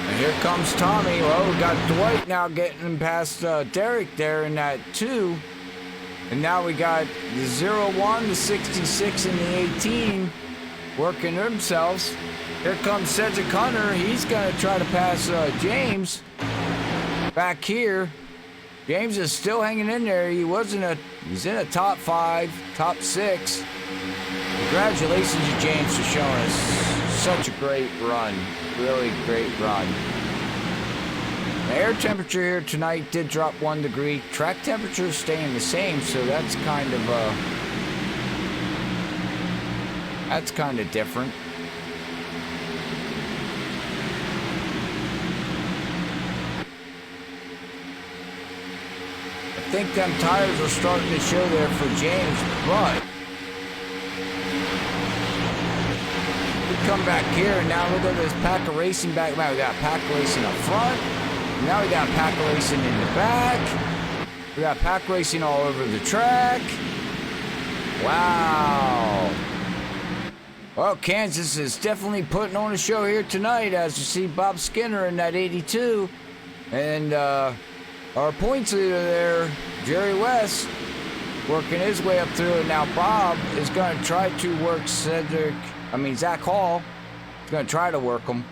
And here comes Tommy. Well, we got Dwight now getting past Derek there in that 2. And now we got the 0-1, the 66, and the 18 working themselves. Here comes Cedric Hunter. He's going to try to pass James back here. James is still hanging in there. He's in a top 5, top 6. Congratulations to James for showing us such a great run. Really great run. The air temperature here tonight did drop 1 degree. Track temperature is staying the same, so that's kind of different. I think them tires are starting to show there for James, but we come back here and now look at this pack of racing back. Now we got pack racing up front. Now we got pack racing in the back. We got pack racing all over the track. Wow. Well, Kansas is definitely putting on a show here tonight, as you see Bob Skinner in that 82. And our points leader there, Jerry West, working his way up through it. Now Bob is going to try to work Zach Hall. He's going to try to work him.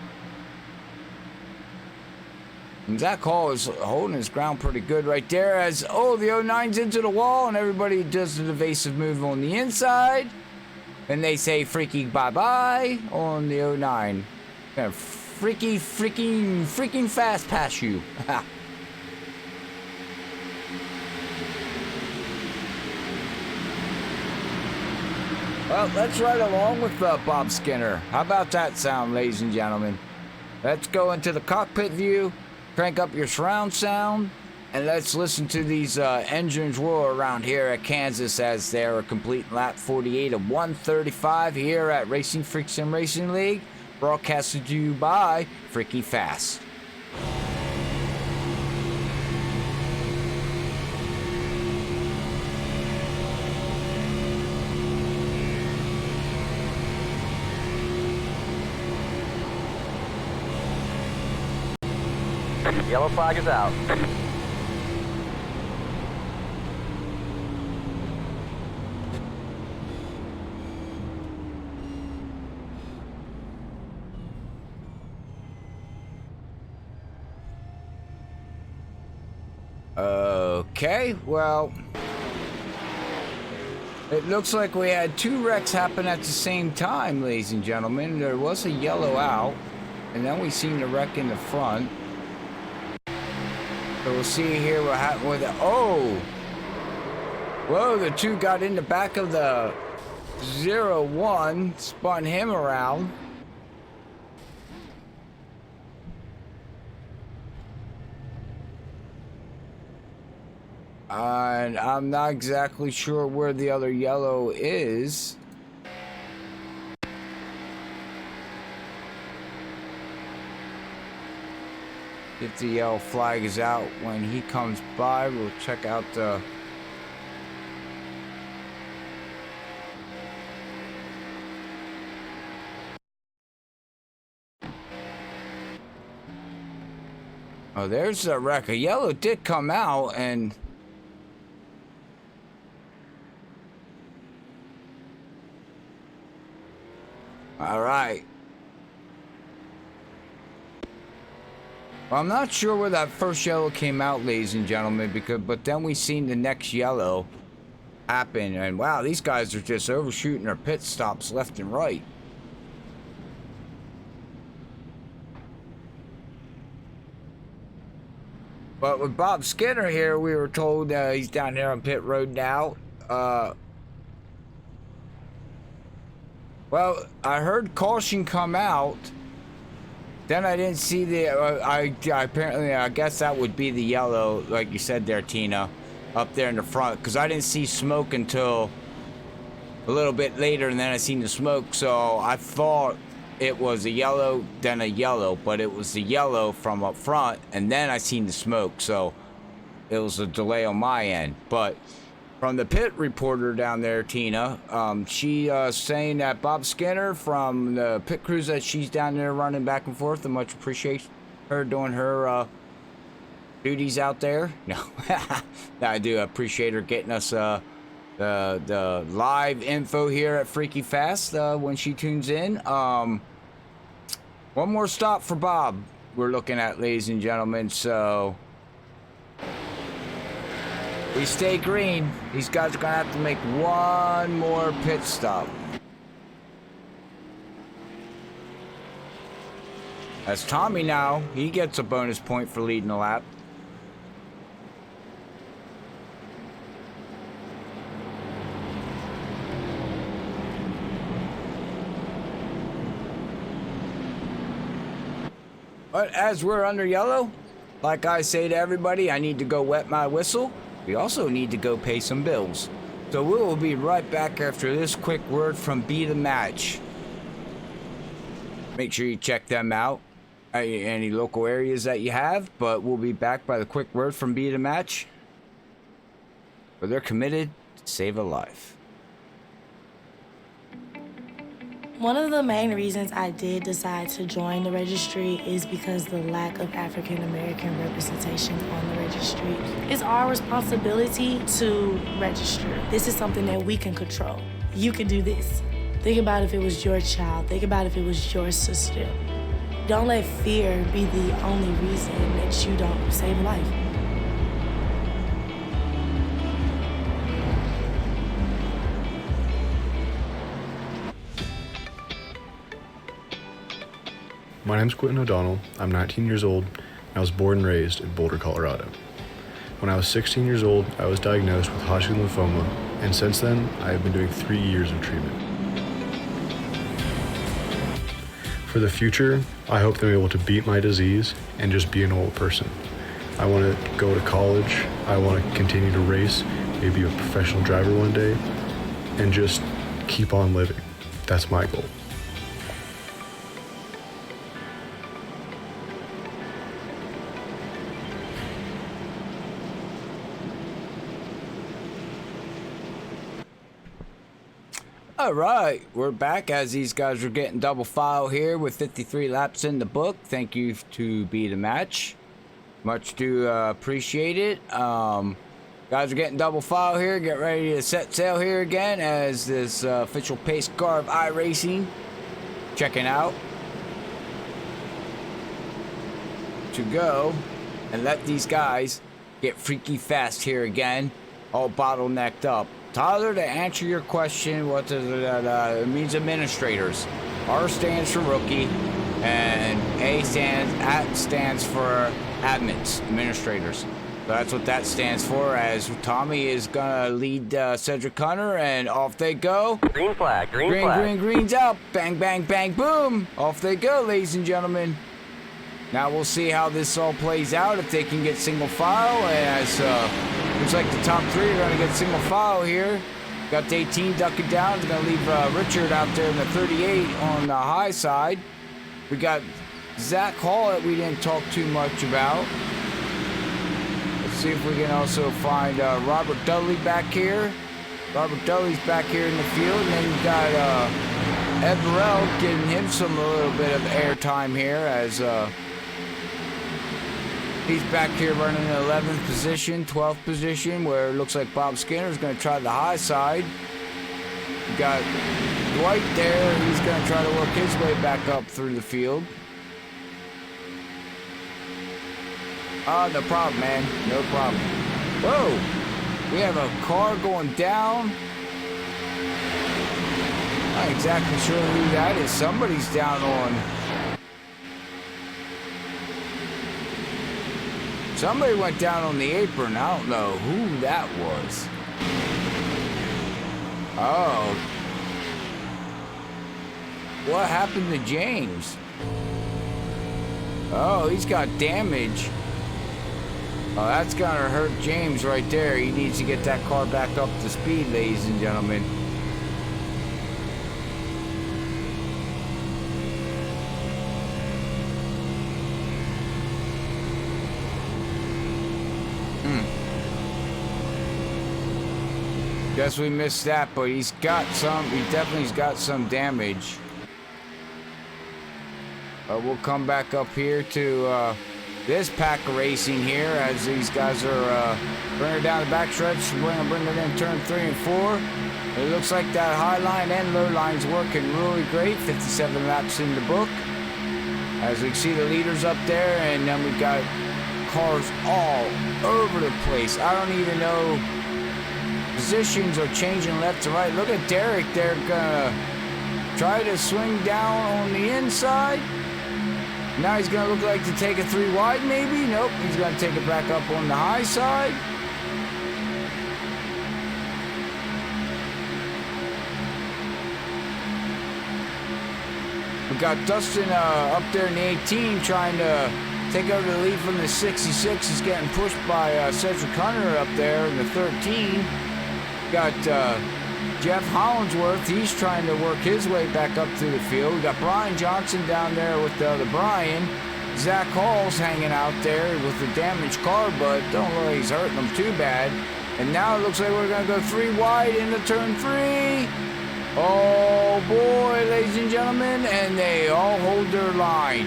And Zach Hall is holding his ground pretty good right there as, the 09's into the wall and everybody does the evasive move on the inside. And they say freaky bye-bye on the 09. Gonna freaking fast pass you. Well, let's ride along with Bob Skinner. How about that sound, ladies and gentlemen? Let's go into the cockpit view, crank up your surround sound, and let's listen to these engines roar around here at Kansas as they're a complete lap 48 of 135 here at Racinfreeks and Racing League, broadcasted to you by Freaky Fast. Yellow flag is out. Okay, well, it looks like we had 2 wrecks happen at the same time, ladies and gentlemen. There was a yellow out, and then we seen the wreck in the front. So we'll see here what happened with it. Oh! Whoa, the 2 got in the back of the 01, spun him around. And I'm not exactly sure where the other yellow is. If the yellow flag is out when he comes by, we'll check out the Oh, there's a wreck. A yellow did come out, and all right. Well, I'm not sure where that first yellow came out, ladies and gentlemen, but then we seen the next yellow happen, and wow, these guys are just overshooting their pit stops left and right. But with Bob Skinner here, we were told he's down there on pit road now. Well, I heard caution come out. Then I didn't see the. Apparently, I guess that would be the yellow, like you said there, Tina, up there in the front, because I didn't see smoke until a little bit later, and then I seen the smoke. So I thought it was a yellow, then a yellow, but it was the yellow from up front, and then I seen the smoke. So it was a delay on my end, but. From the pit reporter down there, Tina, she saying that Bob Skinner from the pit crews that she's down there running back and forth, and much appreciate her doing her duties out there. No, I do appreciate her getting us the live info here at Freaky Fast when she tunes in. One more stop for Bob we're looking at, ladies and gentlemen, so... We stay green. These guys are gonna have to make one more pit stop. As Tommy now, he gets a bonus point for leading the lap. But as we're under yellow, like I say to everybody, I need to go wet my whistle. We also need to go pay some bills. So we will be right back after this quick word from Be The Match. Make sure you check them out, any local areas that you have, but we'll be back by the quick word from Be The Match, where they're committed to save a life. One of the main reasons I did decide to join the registry is because the lack of African American representation on the registry. It's our responsibility to register. This is something that we can control. You can do this. Think about if it was your child. Think about if it was your sister. Don't let fear be the only reason that you don't save a life. My name's Quentin O'Donnell. I'm 19 years old, and I was born and raised in Boulder, Colorado. When I was 16 years old, I was diagnosed with Hodgkin lymphoma, and since then, I have been doing 3 years of treatment. For the future, I hope to be able to beat my disease and just be a normal person. I want to go to college, I want to continue to race, maybe be a professional driver one day, and just keep on living. That's my goal. All right, we're back as these guys are getting double file here with 53 laps in the book. Thank you to Be The Match. Much do appreciate it. Guys are getting double file here. Get ready to set sail here again as this official pace car of iRacing checking out to go and let these guys get freaky fast here again, all bottlenecked up. Tyler, to answer your question, what does it means administrators. R stands for rookie, and A stands for admins, administrators. So that's what that stands for, as Tommy is going to lead Cedric Hunter, and off they go. Green flag, green flag. Green's out. Bang, bang, bang, boom. Off they go, ladies and gentlemen. Now we'll see how this all plays out, if they can get single file, as looks like the top three are going to get single file here. Got the 18 ducking down. It's going to leave Richard out there in the 38 on the high side. We got Zach Hall that we didn't talk too much about. Let's see if we can also find Robert Dudley back here. Robert Dudley's back here in the field. And then you got Ed Burrell giving him a little bit of airtime here as He's back here running in 11th position, 12th position, where it looks like Bob Skinner's going to try the high side. We got Dwight there. He's going to try to work his way back up through the field. No problem, man. No problem. Whoa! We have a car going down. Not exactly sure who that is. Somebody's down on. Somebody went down on the apron. I don't know who that was. Oh. What happened to James? Oh, he's got damage. Oh, that's gonna hurt James right there. He needs to get that car back up to speed, ladies and gentlemen. Guess we missed that, but he's got some. He definitely's got some damage. We'll come back up here to this pack of racing here as these guys are bringing it down the back stretch, bring it in turn 3 and 4. It looks like that high line and low line's working really great. 57 laps in the book. As we can see the leaders up there, and then we got cars all over the place. I don't even know. Positions are changing left to right. Look at Derek. They're gonna try to swing down on the inside. Now he's gonna look like to take a 3 wide, maybe. Nope. He's gonna take it back up on the high side. We got Dustin up there in the 18 trying to take over the lead from the 66. He's getting pushed by Cedric Hunter up there in the 13. Got Jeff Hollingsworth. He's trying to work his way back up through the field. We got Brian Johnson down there with the other Brian. Zach Hall's hanging out there with the damaged car, but don't worry, he's hurting them too bad. And now it looks like we're going to go 3 wide into turn 3. Oh boy, ladies and gentlemen, and they all hold their line.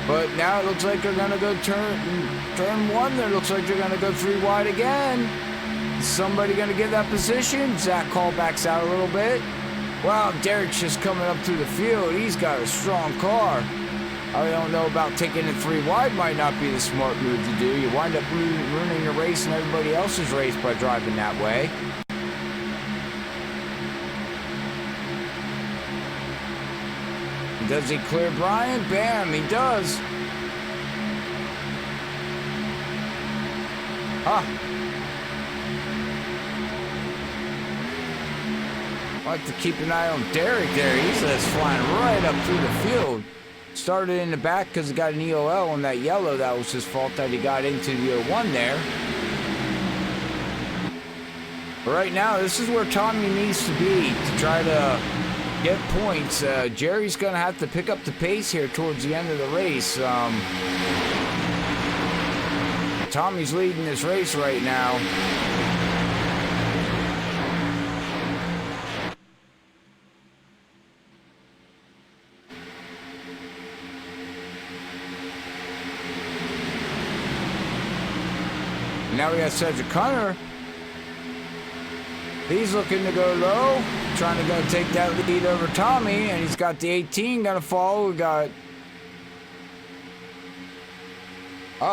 But now it looks like they're going to go turn 1. It looks like they're going to go 3 wide again. Somebody gonna get that position? Zach Hall backs out a little bit. Wow, Derek's just coming up through the field. He's got a strong car. I don't know about taking it 3 wide. Might not be the smart move to do. You wind up ruining your race and everybody else's race by driving that way. Does he clear Brian? Bam, he does. Huh. I like to keep an eye on Derek there. He's just flying right up through the field. Started in the back because he got an EOL on that yellow. That was his fault that he got into the 01 there. But right now, this is where Tommy needs to be to try to get points. Jerry's going to have to pick up the pace here towards the end of the race. Tommy's leading this race right now. Now we got Cedric Hunter. He's looking to go low, trying to go take that lead over Tommy, and he's got the 18 gonna follow. We got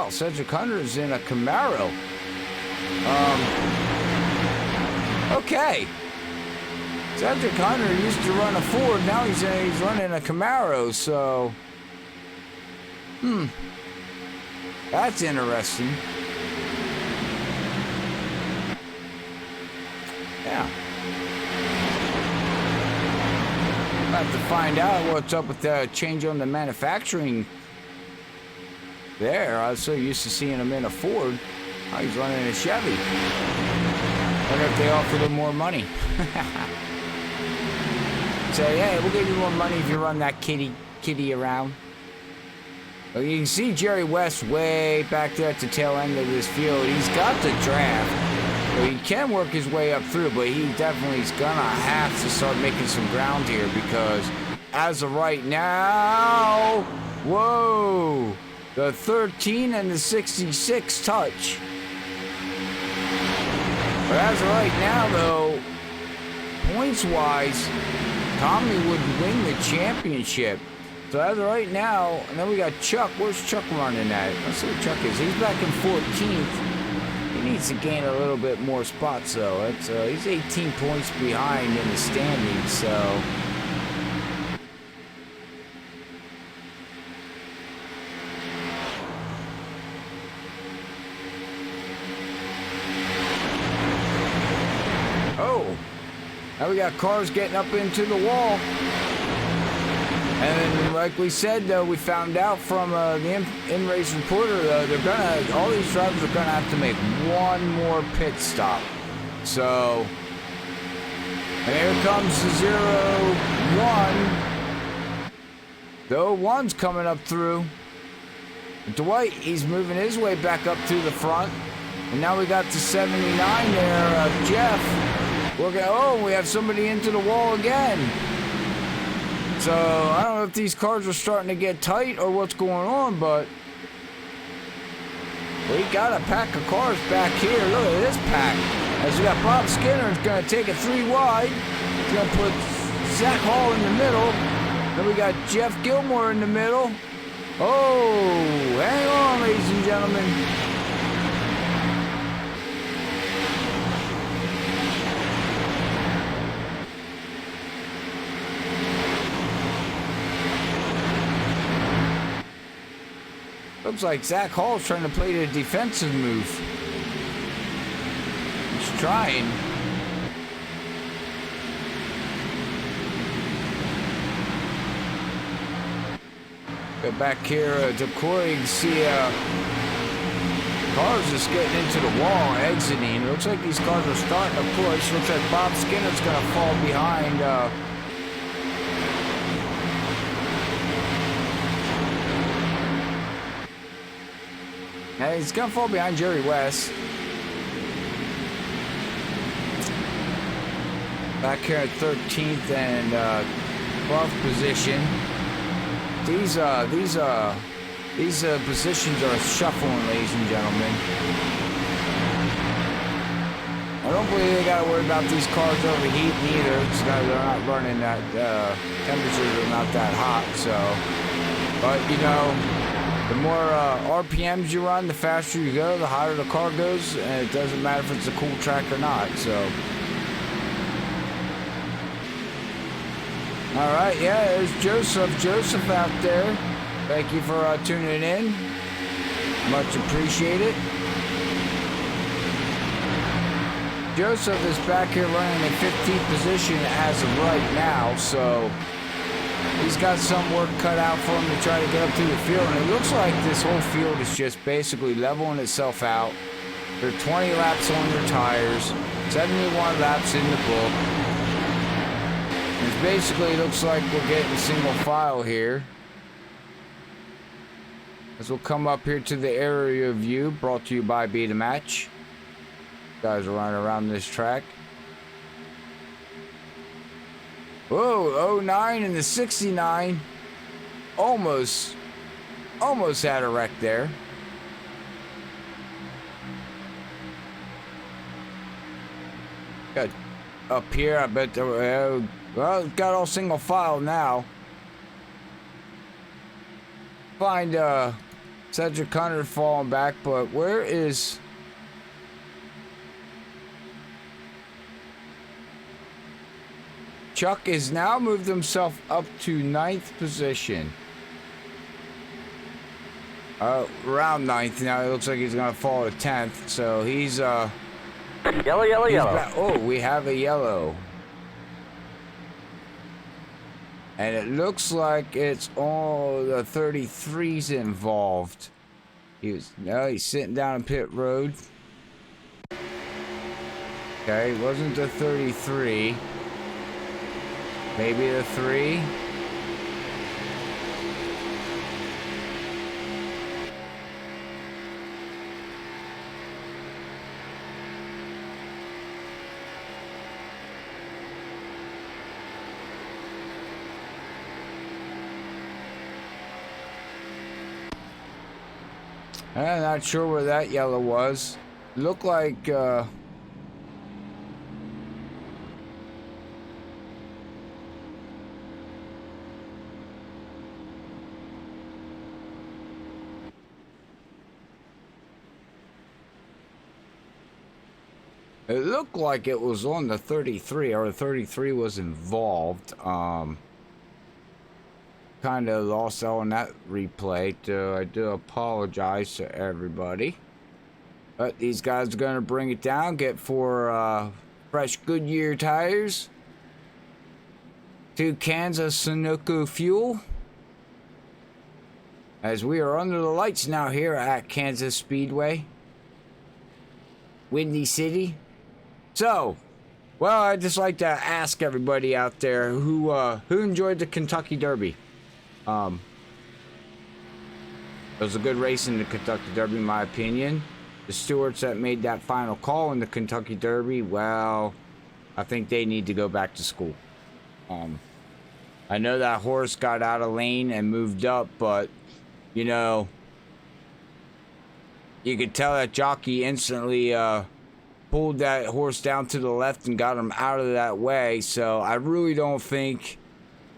Cedric Hunter's in a Camaro. Okay. Cedric Hunter used to run a Ford, now he's running a Camaro, so that's interesting. Yeah. I'll have to find out what's up with the change on the manufacturing there. I was so used to seeing him in a Ford. Now he's running a Chevy. Wonder if they offered him more money. Say, hey, we'll give you more money if you run that kitty around. Well, you can see Jerry West way back there at the tail end of this field. He's got the draft. Well, he can work his way up through, but he definitely is gonna have to start making some ground here because as of right now, whoa, the 13 and the 66 touch. But as of right now, though, points-wise, Tommy would win the championship. So as of right now, and then we got Chuck. Where's Chuck running at? Let's see what Chuck is. He's back in 14th. He needs to gain a little bit more spots, though. It's, he's 18 points behind in the standings, so... Oh, now we got cars getting up into the wall. And like we said, we found out from the in-race reporter, all these drivers are gonna have to make one more pit stop. So, and here comes the 0-1. The 0-1's coming up through. Dwight, he's moving his way back up to the front. And now we got the 79 there, Jeff. We have somebody into the wall again. So, I don't know if these cars are starting to get tight or what's going on, but we got a pack of cars back here. Look at this pack. As we got Bob Skinner, is going to take it 3 wide. He's going to put Zach Hall in the middle. Then we got Jeff Gilmore in the middle. Oh, hang on, ladies and gentlemen. Looks like Zach Hall's trying to play the defensive move. He's trying. Go back here to Corey and see cars just getting into the wall, exiting. Looks like these cars are starting to push. Looks like Bob Skinner's going to fall behind. And he's going to fall behind Jerry West. Back here at 13th and 12th position. These positions are shuffling, ladies and gentlemen. I don't believe they got to worry about these cars overheating either. They're not running that, temperatures are not that hot, so. But, you know, the more RPMs you run, the faster you go, the hotter the car goes, and it doesn't matter if it's a cool track or not, so. All right, yeah, there's Joseph. Joseph out there. Thank you for tuning in. Much appreciated. Joseph is back here running in 15th position as of right now, so he's got some work cut out for him to try to get up through the field. And it looks like this whole field is just basically leveling itself out. There are 20 laps on your tires, 71 laps in the book. It basically looks like we're getting single file here. As we'll come up here to the area view, brought to you by Be The Match. Guys are running around this track. Whoa, 09 and the 69. Almost had a wreck there. Got up here, I bet, well, it's got all single file now. Find Cedric Hunter falling back, but where is... Chuck has now moved himself up to 9th position. Around 9th now. It looks like he's gonna fall to 10th. So he's yellow. Oh, we have a yellow. And it looks like it's all the 33s involved. He's sitting down in pit road. Okay, it wasn't the 33. Maybe the 3. I'm not sure where that yellow was. Looked like, it looked like it was on the 33, or the 33 was involved. Kind of lost out on that replay. I do apologize to everybody. But these guys are going to bring it down, get 4 fresh Goodyear tires. 2 cans of Sunoco fuel. As we are under the lights now here at Kansas Speedway. Windy City. So, well, I'd just like to ask everybody out there who enjoyed the Kentucky Derby. It was a good race in the Kentucky Derby, in my opinion. The stewards that made that final call in the Kentucky Derby, well, I think they need to go back to school. I know that horse got out of lane and moved up, but, you know, you could tell that jockey instantly pulled that horse down to the left and got him out of that way. So I really don't think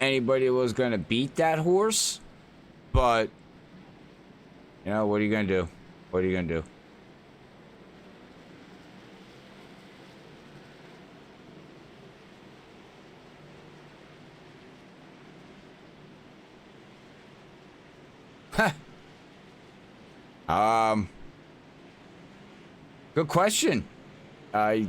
anybody was going to beat that horse. But, you know, what are you going to do? What are you going to do? Good question. I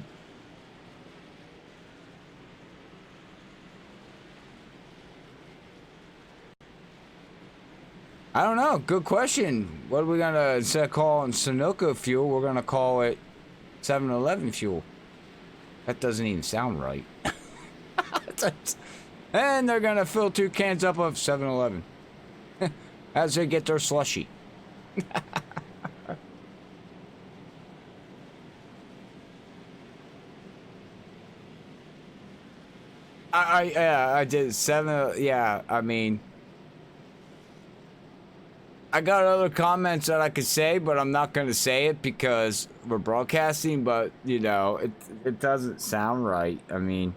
don't know. Good question. What are we gonna, instead of calling Sunoco fuel, we're gonna call it 7-Eleven fuel. That doesn't even sound right. And they're gonna fill 2 cans up of 7-Eleven as they get their slushy. I did 7. Yeah, I mean, I got other comments that I could say, but I'm not going to say it because we're broadcasting. But you know, it doesn't sound right. I mean,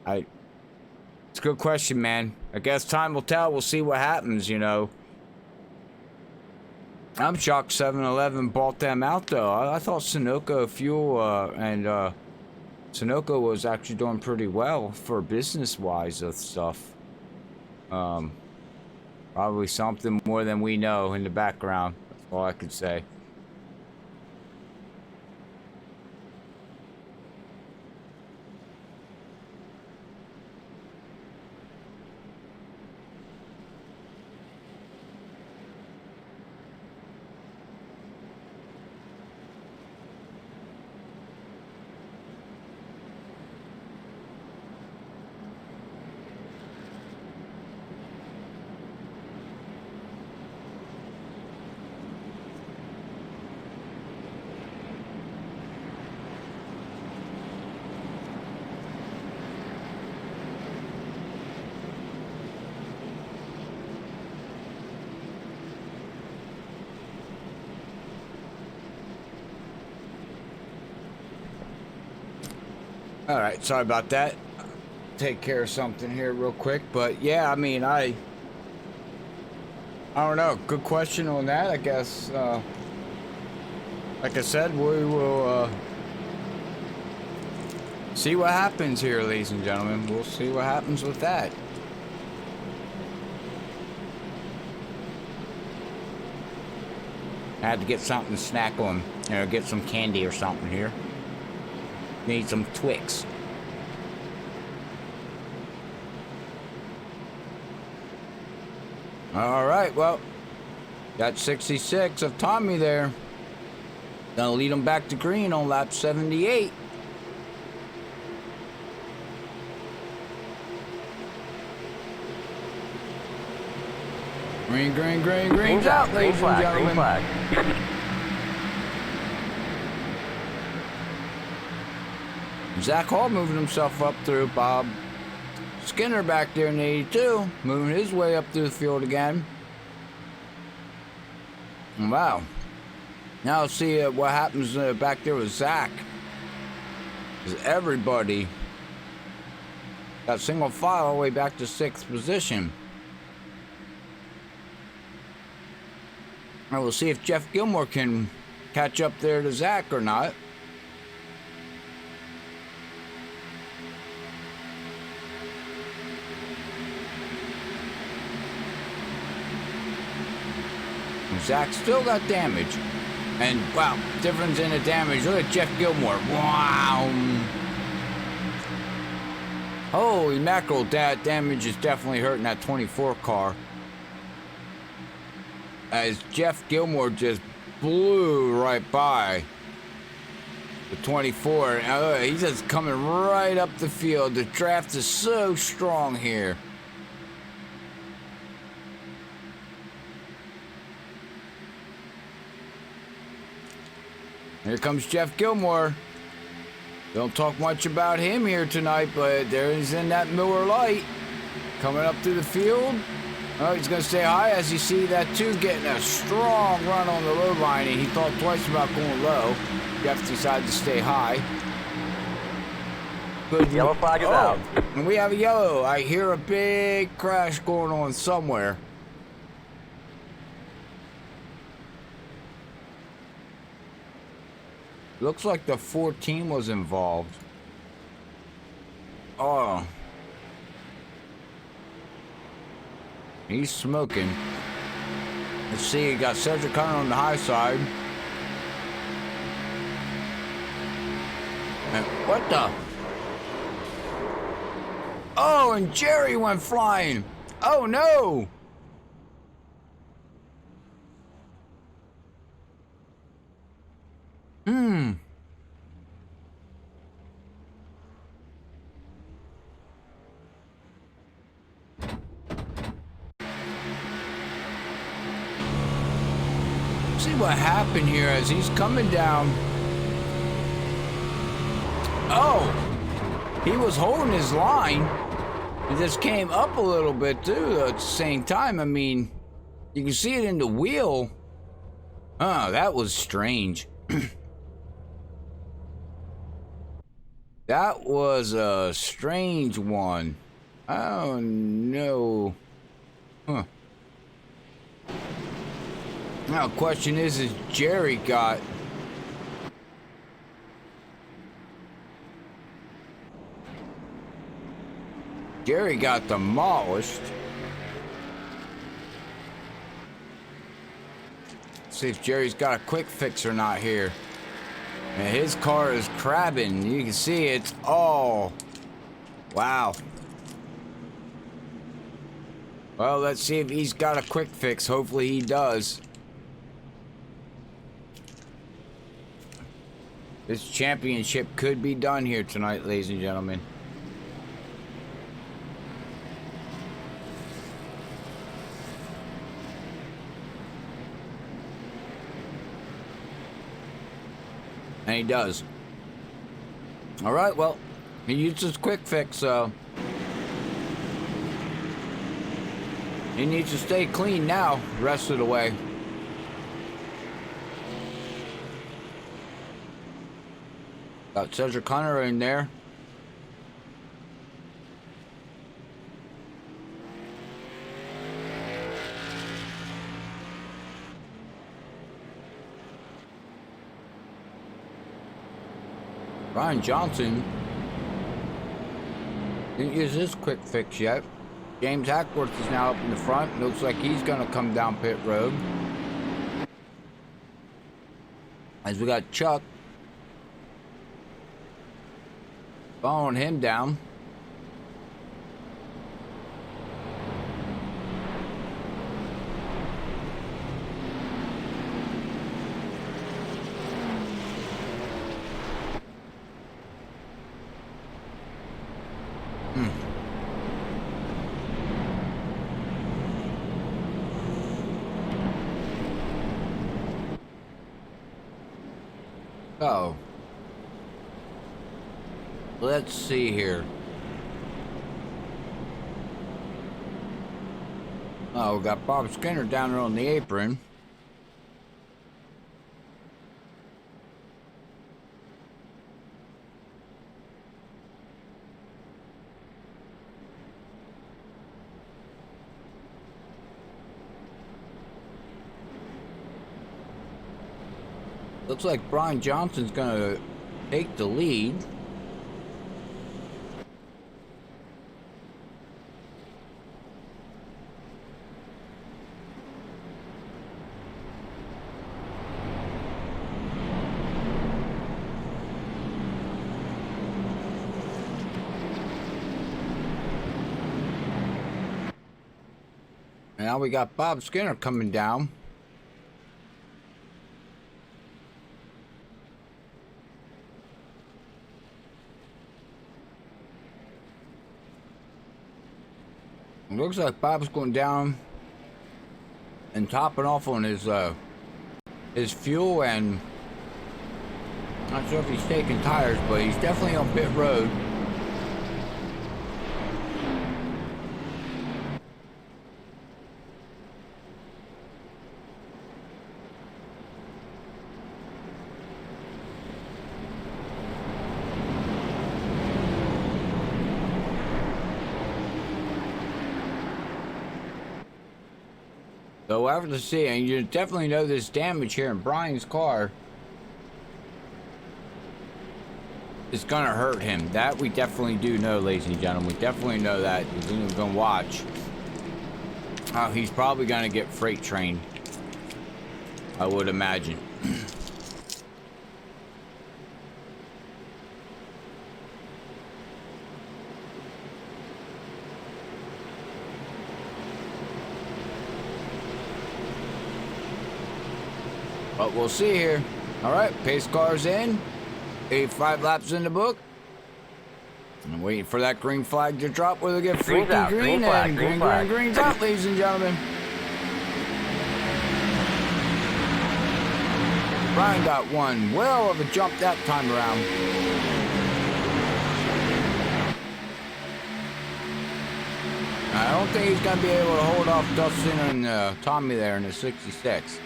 it's a good question, man. I guess time will tell. We'll see what happens. You know, I'm shocked 7-Eleven bought them out though. I thought Sunoco fuel and Sunoco was actually doing pretty well for business-wise of stuff. Probably something more than we know in the background. That's all I could say. All right, sorry about that. Take care of something here real quick, but yeah, I mean, I don't know. Good question on that, I guess. Like I said, we will see what happens here, ladies and gentlemen. We'll see what happens with that. I had to get something to snack on, you know, get some candy or something here. Need some Twix. All right, well, got 66 of Tommy there. Gonna lead him back to green on lap 78. Green, green, green, green's out, ladies and gentlemen. Green flag. Zach Hall moving himself up through. Bob Skinner back there in 82, moving his way up through the field again. Wow. Now let's see what happens back there with Zach. Because everybody got single file all the way back to 6th position. And we'll see if Jeff Gilmore can catch up there to Zach or not. Zach still got damage. And wow, difference in the damage. Look at Jeff Gilmore. Wow. Holy mackerel, that damage is definitely hurting that 24 car. As Jeff Gilmore just blew right by the 24. He's just coming right up the field. The draft is so strong here. Here comes Jeff Gilmore. Don't talk much about him here tonight, but there he's in that Miller Lite. Coming up through the field. Oh, he's going to stay high as you see that two getting a strong run on the low line, and he thought twice about going low. Jeff decided to stay high. Good. Yellow flag is out. And we have a yellow. I hear a big crash going on somewhere. Looks like the 14 was involved. Oh. He's smoking. Let's see, he got Cedric Hunter on the high side. And what the? Oh, and Jerry went flying. Oh no! See what happened here as he's coming down. Oh, he was holding his line. He just came up a little bit too at the same time. I mean, you can see it in the wheel. Oh, that was strange. That was a strange one. Oh no. Huh. Now the question is Jerry got demolished. See if Jerry's got a quick fix or not here. And his car is crabbing. You can see it's all. Wow. Well, let's see if he's got a quick fix. Hopefully he does. This championship could be done here tonight, ladies and gentlemen. And he does. All right, well, he used his quick fix, so he needs to stay clean now the rest of the way. Got Cedric Hunter in there. Ryan Johnson didn't use his quick fix yet. James Hackworth is now up in the front. Looks like he's going to come down pit road. As we got Chuck following him down. Oh. Let's see here. Oh, we got Bob Skinner down there on the apron. Looks like Brian Johnson's gonna take the lead. And now we got Bob Skinner coming down. It looks like Bob's going down and topping off on his fuel, and not sure if he's taking tires, but he's definitely on pit road. So after seeing, you definitely know this damage here in Brian's car is gonna hurt him. That we definitely do know, ladies and gentlemen. We definitely know that. We're gonna watch. He's probably gonna get freight trained, I would imagine. But we'll see here. All right, pace car's in. 85 laps in the book. I'm waiting for that green flag to drop where they get freaky green and green's out, ladies and gentlemen. Brian got one well of a jump that time around. I don't think he's going to be able to hold off Dustin and Tommy there in the 66.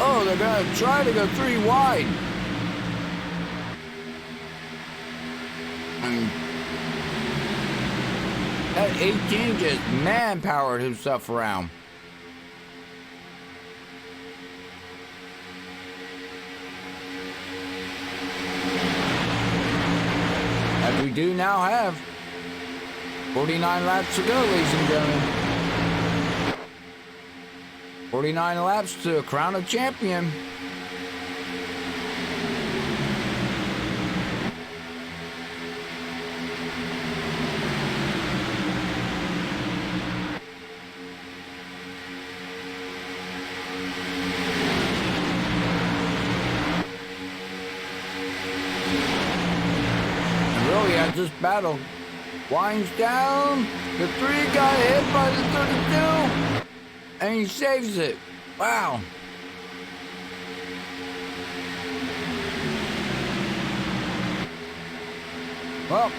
Oh, they're going to try to go 3 wide. And that 18 just man-powered himself around. As we do now have 49 laps to go, ladies and gentlemen. 49 laps to crown a champion. And really, as this battle winds down, the 3 got hit by the 32. And he saves it. Wow. Well,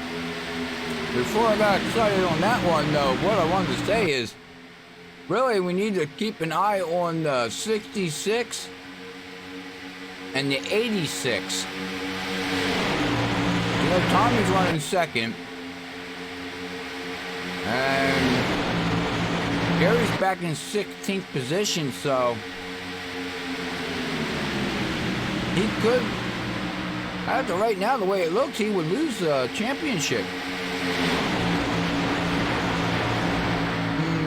before I got excited on that one, though, what I wanted to say is, really, we need to keep an eye on the 66 and the 86. You know, Tommy's running second. And Gary's back in 16th position, so he could, after right now, the way it looks, he would lose the championship.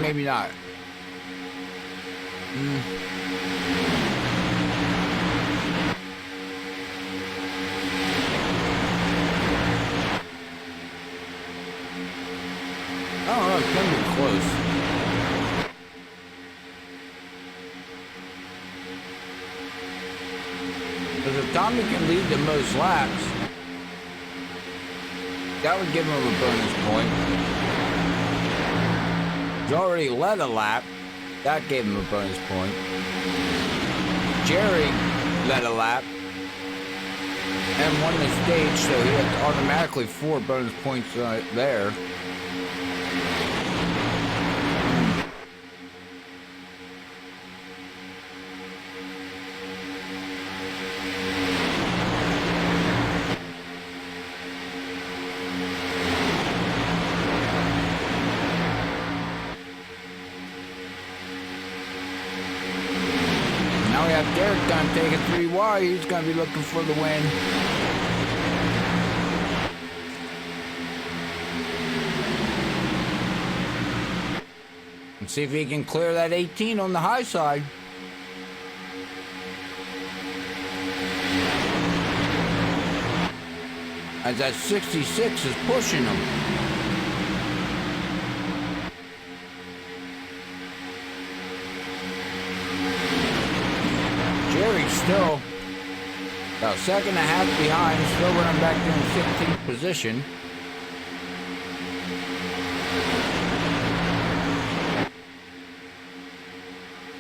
Maybe not. I don't know, it's gonna be close. Because if Tommy can lead the most laps, that would give him a bonus point. He's already led a lap. That gave him a bonus point. Jerry led a lap and won the stage, so he had automatically 4 bonus points there. Derek gonna take a 3 wide. He's gonna be looking for the win. And see if he can clear that 18 on the high side. As that 66 is pushing him. Jerry's still about a second and a half behind, still running back there in 15th position.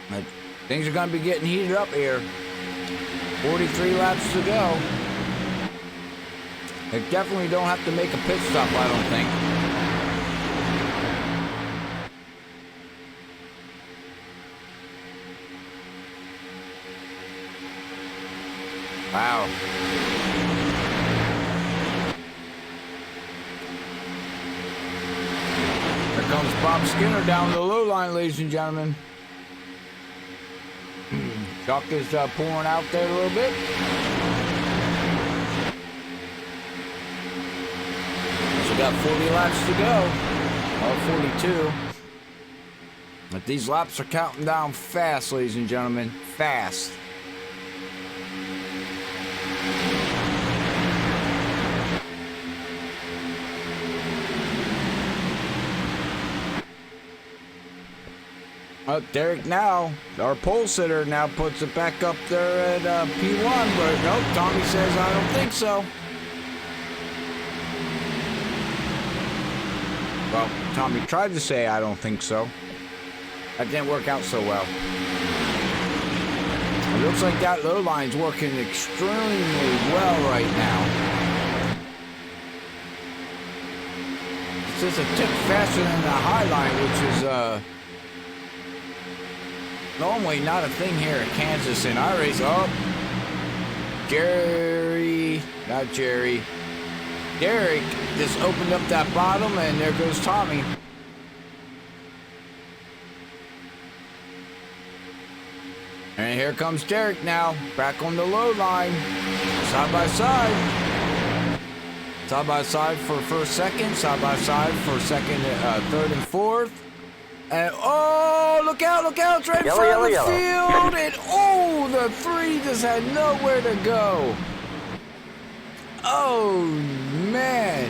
But things are going to be getting heated up here. 43 laps to go. They definitely don't have to make a pit stop, I don't think. Wow. Here comes Bob Skinner down the low line, ladies and gentlemen. Chuck is pouring out there a little bit. We got 40 laps to go, or 42. But these laps are counting down fast, ladies and gentlemen, fast. Derek now, our pole sitter, now puts it back up there at P1, but nope, Tommy says, I don't think so. Well, Tommy tried to say, I don't think so. That didn't work out so well. It looks like that low line's working extremely well right now. It's just a tick faster than the high line, which is normally not a thing here in Kansas in our race. Oh, Derek just opened up that bottom, and there goes Tommy. And here comes Derek now, back on the low line, side by side. Side by side for first, second, side by side for second, third, and fourth. And oh, look out, it's right in front of the field. And oh, the 3 just had nowhere to go. Oh, man.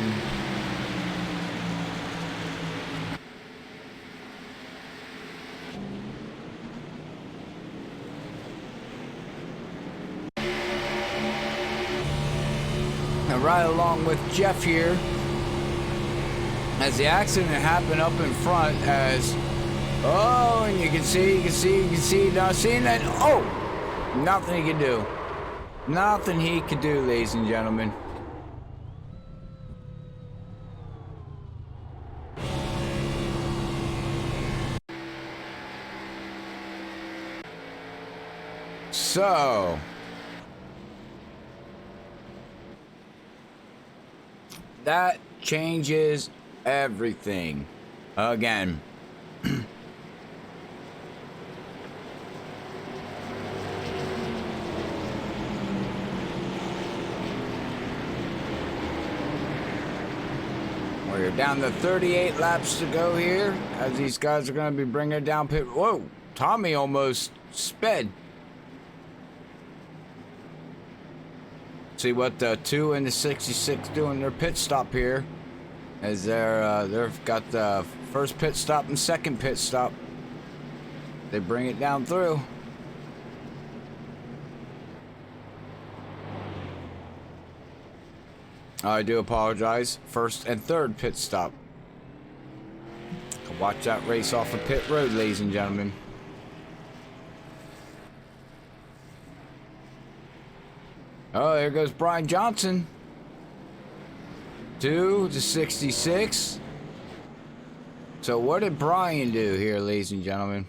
And right along with Jeff here, as the accident happened up in front, as oh, and you can see, now seeing that, oh, nothing he can do. Nothing he could do, ladies and gentlemen. So, that changes everything again. We're down to 38 laps to go here, as these guys are going to be bringing it down pit. Whoa, Tommy almost sped. See what the 2 and the 66 doing their pit stop here, as they've got the first pit stop and second pit stop. They bring it down through. I do apologize. First and third pit stop. Watch that race off of pit road, ladies and gentlemen. Oh, there goes Brian Johnson. 2 to 66. So what did Brian do here, ladies and gentlemen?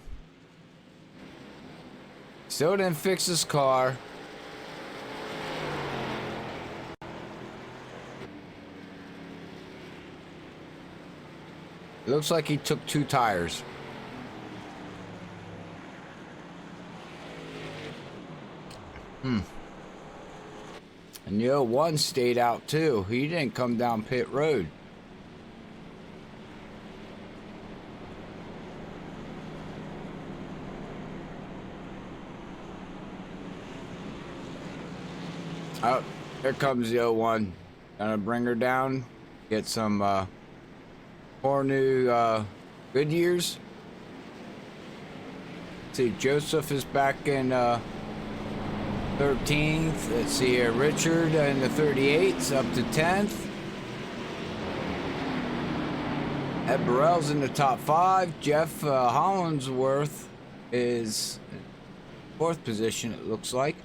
Still didn't fix his car. It looks like he took 2 tires. And the 01 stayed out too. He didn't come down pit road. Oh, here comes the 01. Gonna bring her down. Get some 4 new Goodyears. See, Joseph is back in 13th. Let's see here, Richard in the 38s up to 10th. Ed Burrell's in the top 5. Jeff Hollingsworth is 4th position, it looks like.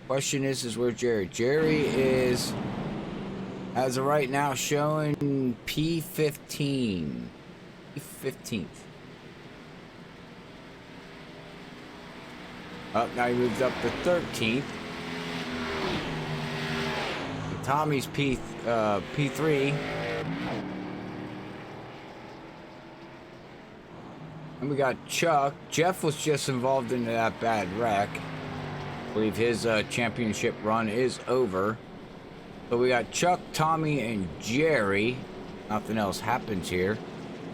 Question is where Jerry? Jerry is, as of right now, showing P15. P15th. Up now, he moves up to 13th. Tommy's P3. And we got Chuck. Jeff was just involved in that bad wreck. I believe his championship run is over. So we got Chuck, Tommy, and Jerry. Nothing else happens here.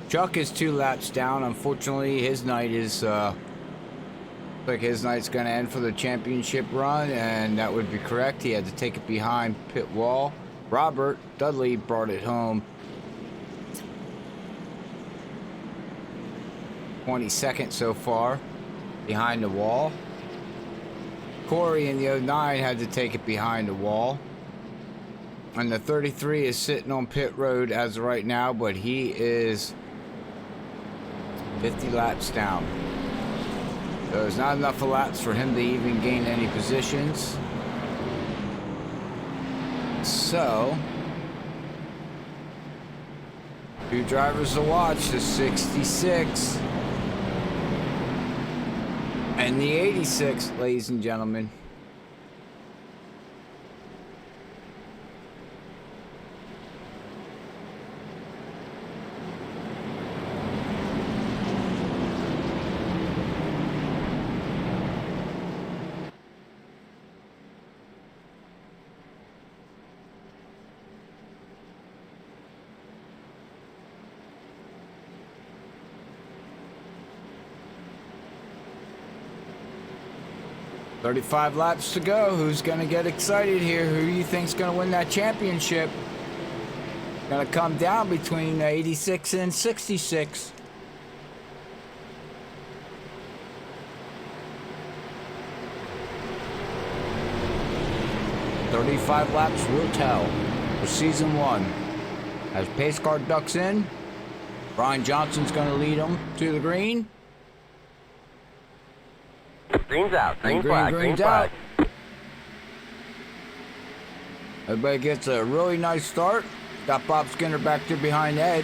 Chuck is 2 laps down. Unfortunately, his night is like his night's gonna end for the championship run, and that would be correct. He had to take it behind pit wall. Robert Dudley brought it home. 22nd so far behind the wall. Corey in the 09 had to take it behind the wall. And the 33 is sitting on pit road as of right now, but he is 50 laps down. So there's not enough laps for him to even gain any positions. So, 2 drivers to watch, the 66 and the 86, ladies and gentlemen. $35 laps to go. Who's gonna get excited here? Who do you think's gonna win that championship? Gonna come down between 86 and 66. $35 laps will tell for season 1. As pace car ducks in, Brian Johnson's gonna lead them to the green. Green's out. Green flag. Green out. flag. Everybody gets a really nice start. Got Bob Skinner back there behind Ed.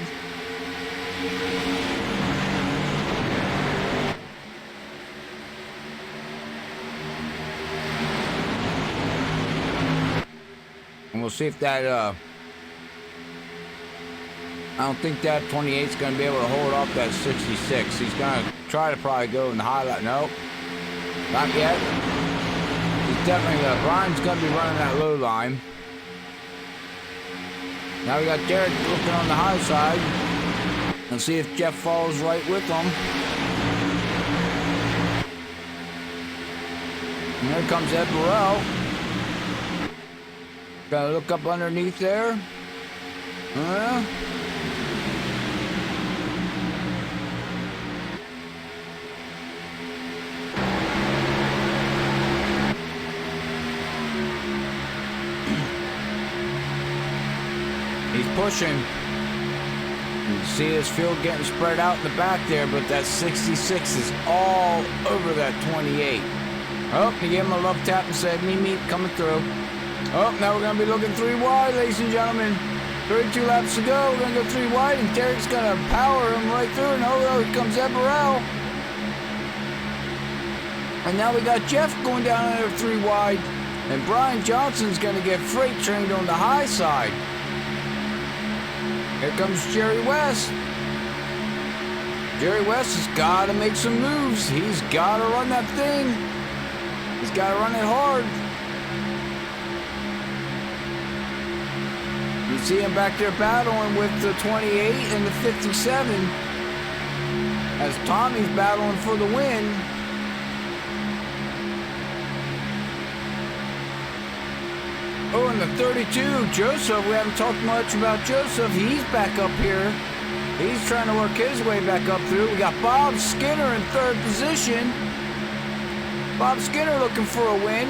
And we'll see if that, I don't think that 28's going to be able to hold off that 66. He's going to try to probably go in the highlight. Nope. Not yet. He's definitely, Brian's going to be running that low line. Now we got Derek looking on the high side. And see if Jeff falls right with him. And there comes Ed Burrell. Gotta look up underneath there. He's pushing. You see his field getting spread out in the back there, but that 66 is all over that 28. Oh, he gave him a love tap and said, meet, coming through. Oh, now we're going to be looking 3 wide, ladies and gentlemen. 32 laps to go. We're going to go 3 wide, and Derek's going to power him right through. And oh, here comes Ed Burrell. And now we got Jeff going down there 3 wide. And Brian Johnson's going to get freight trained on the high side. Here comes Jerry West. Jerry West has got to make some moves. He's got to run that thing. He's got to run it hard. You see him back there battling with the 28 and the 57 as Tommy's battling for the win. Oh, and the 32, Joseph, we haven't talked much about Joseph. He's back up here. He's trying to work his way back up through. We got Bob Skinner in third position. Bob Skinner looking for a win.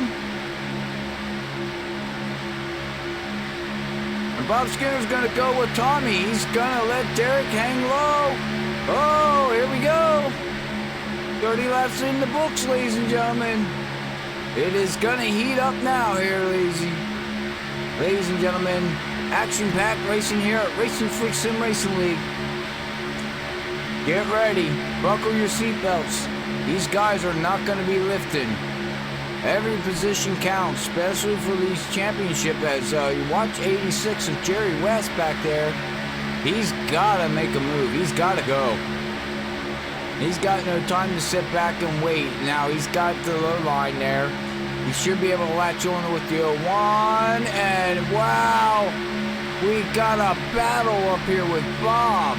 And Bob Skinner's going to go with Tommy. He's going to let Derek hang low. Oh, here we go. 30 laps in the books, ladies and gentlemen. It is going to heat up now here, ladies and gentlemen. Action-packed racing here at Racinfreeks Sim Racing League. Get ready. Buckle your seatbelts. These guys are not going to be lifting. Every position counts, especially for these championship. As you watch 86 of Jerry West back there, he's got to make a move. He's got to go. He's got no time to sit back and wait. Now he's got the low line there. He should be able to latch on with the 01. And wow, we got a battle up here with Bob.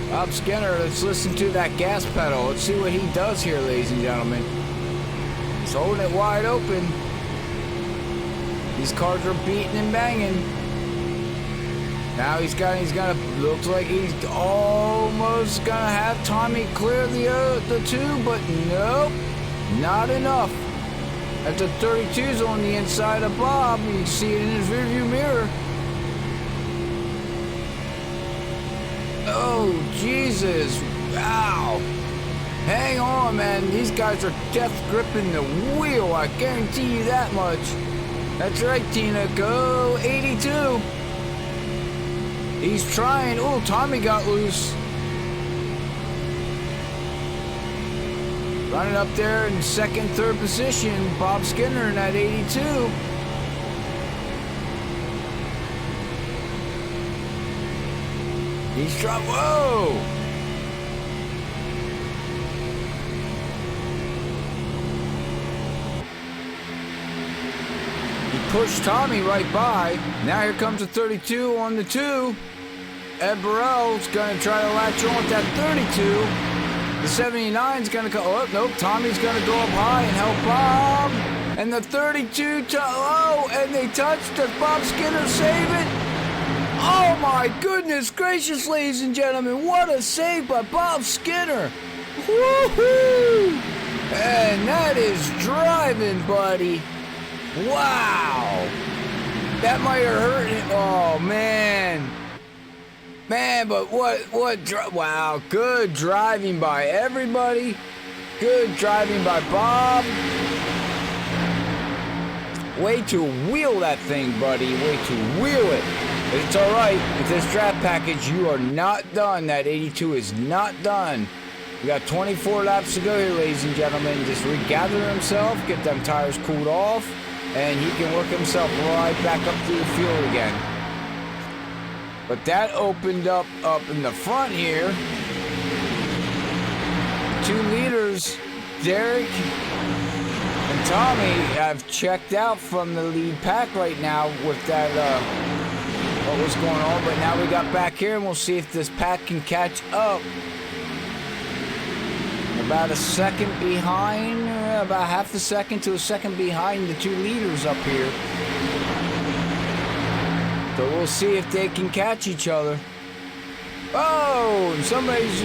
Bob Skinner, let's listen to that gas pedal. Let's see what he does here, ladies and gentlemen. He's holding it wide open. These cars are beating and banging. Now looks like he's almost gonna have Tommy clear the two, but nope, not enough. At the 32's on the inside of Bob, you can see it in his rearview mirror. Oh, Jesus. Wow. Hang on, man. These guys are death gripping the wheel. I guarantee you that much. That's right, Tina. Go 82. He's trying. Oh, Tommy got loose. Running up there in second, third position. Bob Skinner in that 82. He's trying. Whoa! He pushed Tommy right by. Now here comes the 32 on the 2. Ed Burrell's going to try to latch on with that 32. The 79's going to go. Oh, nope. Tommy's going to go up high and help Bob. And the 32. Oh, and they touched. Does Bob Skinner save it? Oh my goodness gracious, ladies and gentlemen, what a save by Bob Skinner. Woohoo! And that is driving, buddy. Wow. That might have hurt him. Oh, man. Man, but wow, good driving by everybody. Good driving by Bob. Way to wheel that thing, buddy. Way to wheel it. It's all right. With this draft package, you are not done. That 82 is not done. We got 24 laps to go here, ladies and gentlemen. Just regather himself, get them tires cooled off, and he can work himself right back up through the field again. But that opened up in the front here. 2 leaders, Derek and Tommy, have checked out from the lead pack right now with that what was going on, but now we got back here and we'll see if this pack can catch up. About a second behind, about half a second to a second behind the 2 leaders up here. So we'll see if they can catch each other. Oh, and somebody's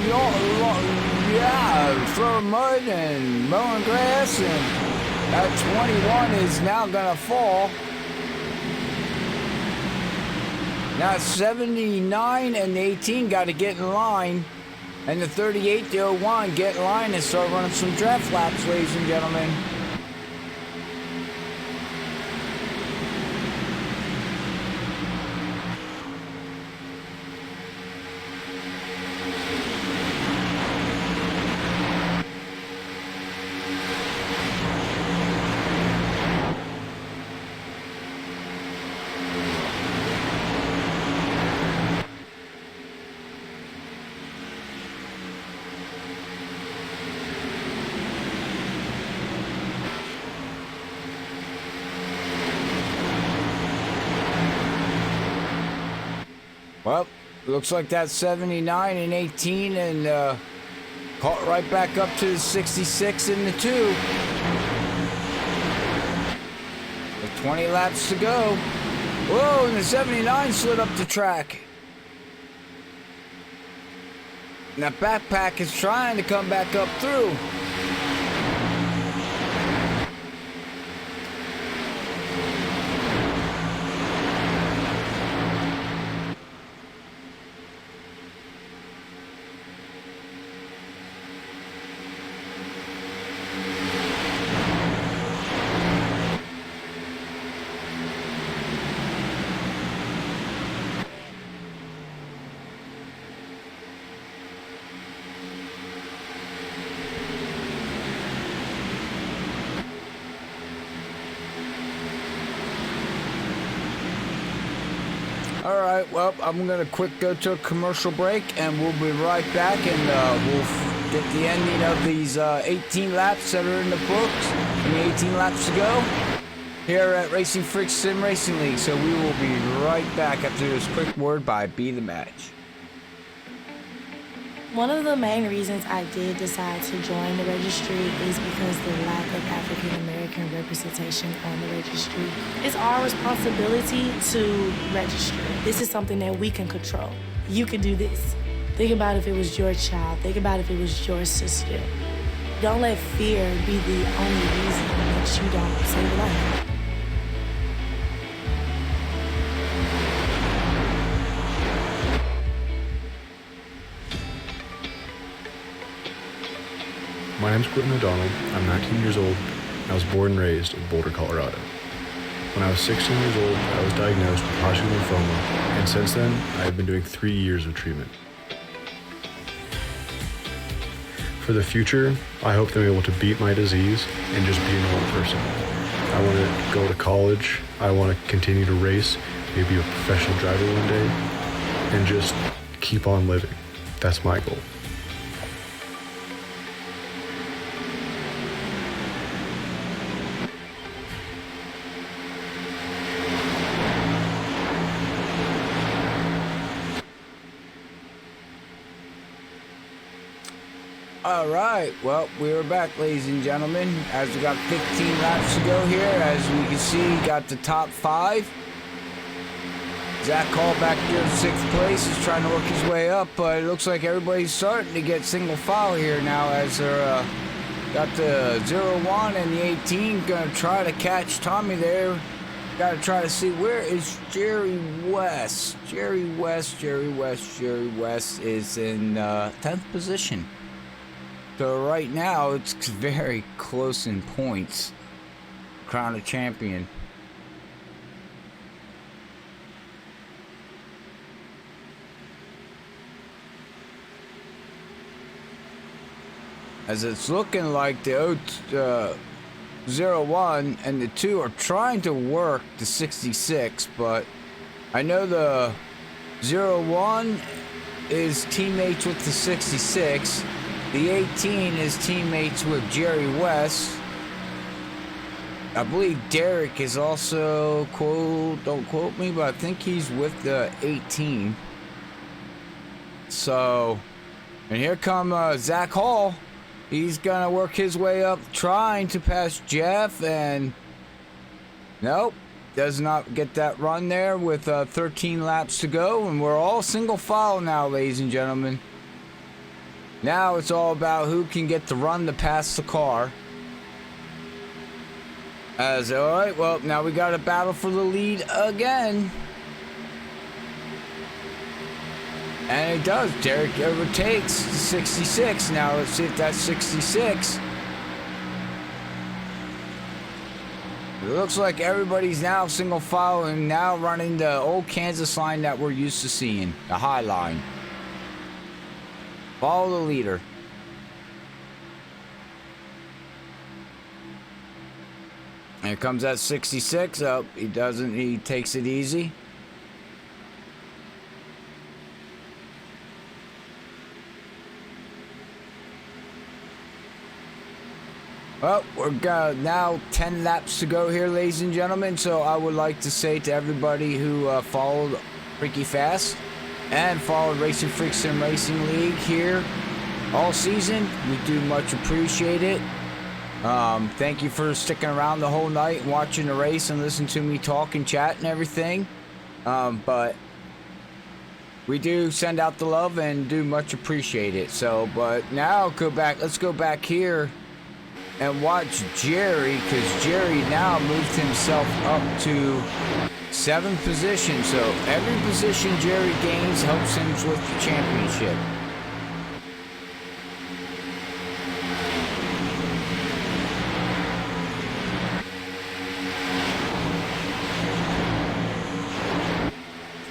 throwing mud and mowing grass, and that 21 is now gonna fall. Now 79 and 18 got to get in line. And the 38, the 01, get in line and start running some draft laps, ladies and gentlemen. Well, looks like that's 79 and 18 and caught right back up to the 66 in the 2. With 20 laps to go. Whoa, and the 79 slid up the track. And that backpack is trying to come back up through. All right, well, I'm going to quick go to a commercial break, and we'll be right back, and we'll get the ending of these 18 laps that are in the books, and 18 laps to go here at Racinfreeks Sim Racing League. So we will be right back after this quick word by Be The Match. One of the main reasons I did decide to join the registry is because the lack of African American representation on the registry. It's our responsibility to register. This is something that we can control. You can do this. Think about if it was your child. Think about if it was your sister. Don't let fear be the only reason that you don't save a life. My name's Quentin O'Donnell. I'm 19 years old. I was born and raised in Boulder, Colorado. When I was 16 years old, I was diagnosed with Hodgkin lymphoma, and since then, I have been doing 3 years of treatment. For the future, I hope to be able to beat my disease and just be a normal person. I want to go to college. I want to continue to race, maybe be a professional driver one day, and just keep on living. That's my goal. All right, well, we are back, ladies and gentlemen, as we got 15 laps to go here. As we can see, got the top 5. Zach Hall back here in 6th place is trying to work his way up, but it looks like everybody's starting to get single file here now, as they're got the 01 and the 18 gonna try to catch Tommy there. Gotta try to see, where is Jerry West? Jerry West is in 10th position. So right now, it's very close in points. Crown a champion. As it's looking like the 01 and the 2 are trying to work the 66, but I know the 01 is teammates with the 66. The 18 is teammates with Jerry West. I believe Derek is also, don't quote me, but I think he's with the 18. So, and here come Zach Hall. He's gonna work his way up, trying to pass Jeff, and nope, does not get that run there with 13 laps to go, and we're all single file now, ladies and gentlemen. Now it's all about who can get the run to pass the car. All right, well, now we got a battle for the lead again. And it does. Derek overtakes 66. Now let's see if that's 66. It looks like everybody's now single file and now running the old Kansas line that we're used to seeing, the high line. Follow the leader. Here comes that 66. Oh, he doesn't. He takes it easy. Well, we're got now 10 laps to go here, ladies and gentlemen. So I would like to say to everybody who followed Freaky Fast, and followed Racinfreeks Sim Racing League here all season. We do much appreciate it. Thank you for sticking around the whole night and watching the race and listening to me talk and chat and everything. But we do send out the love and do much appreciate it. So, but now let's go back here and watch Jerry, because Jerry now moved himself up to 7th position. So every position Jerry gains helps him with the championship.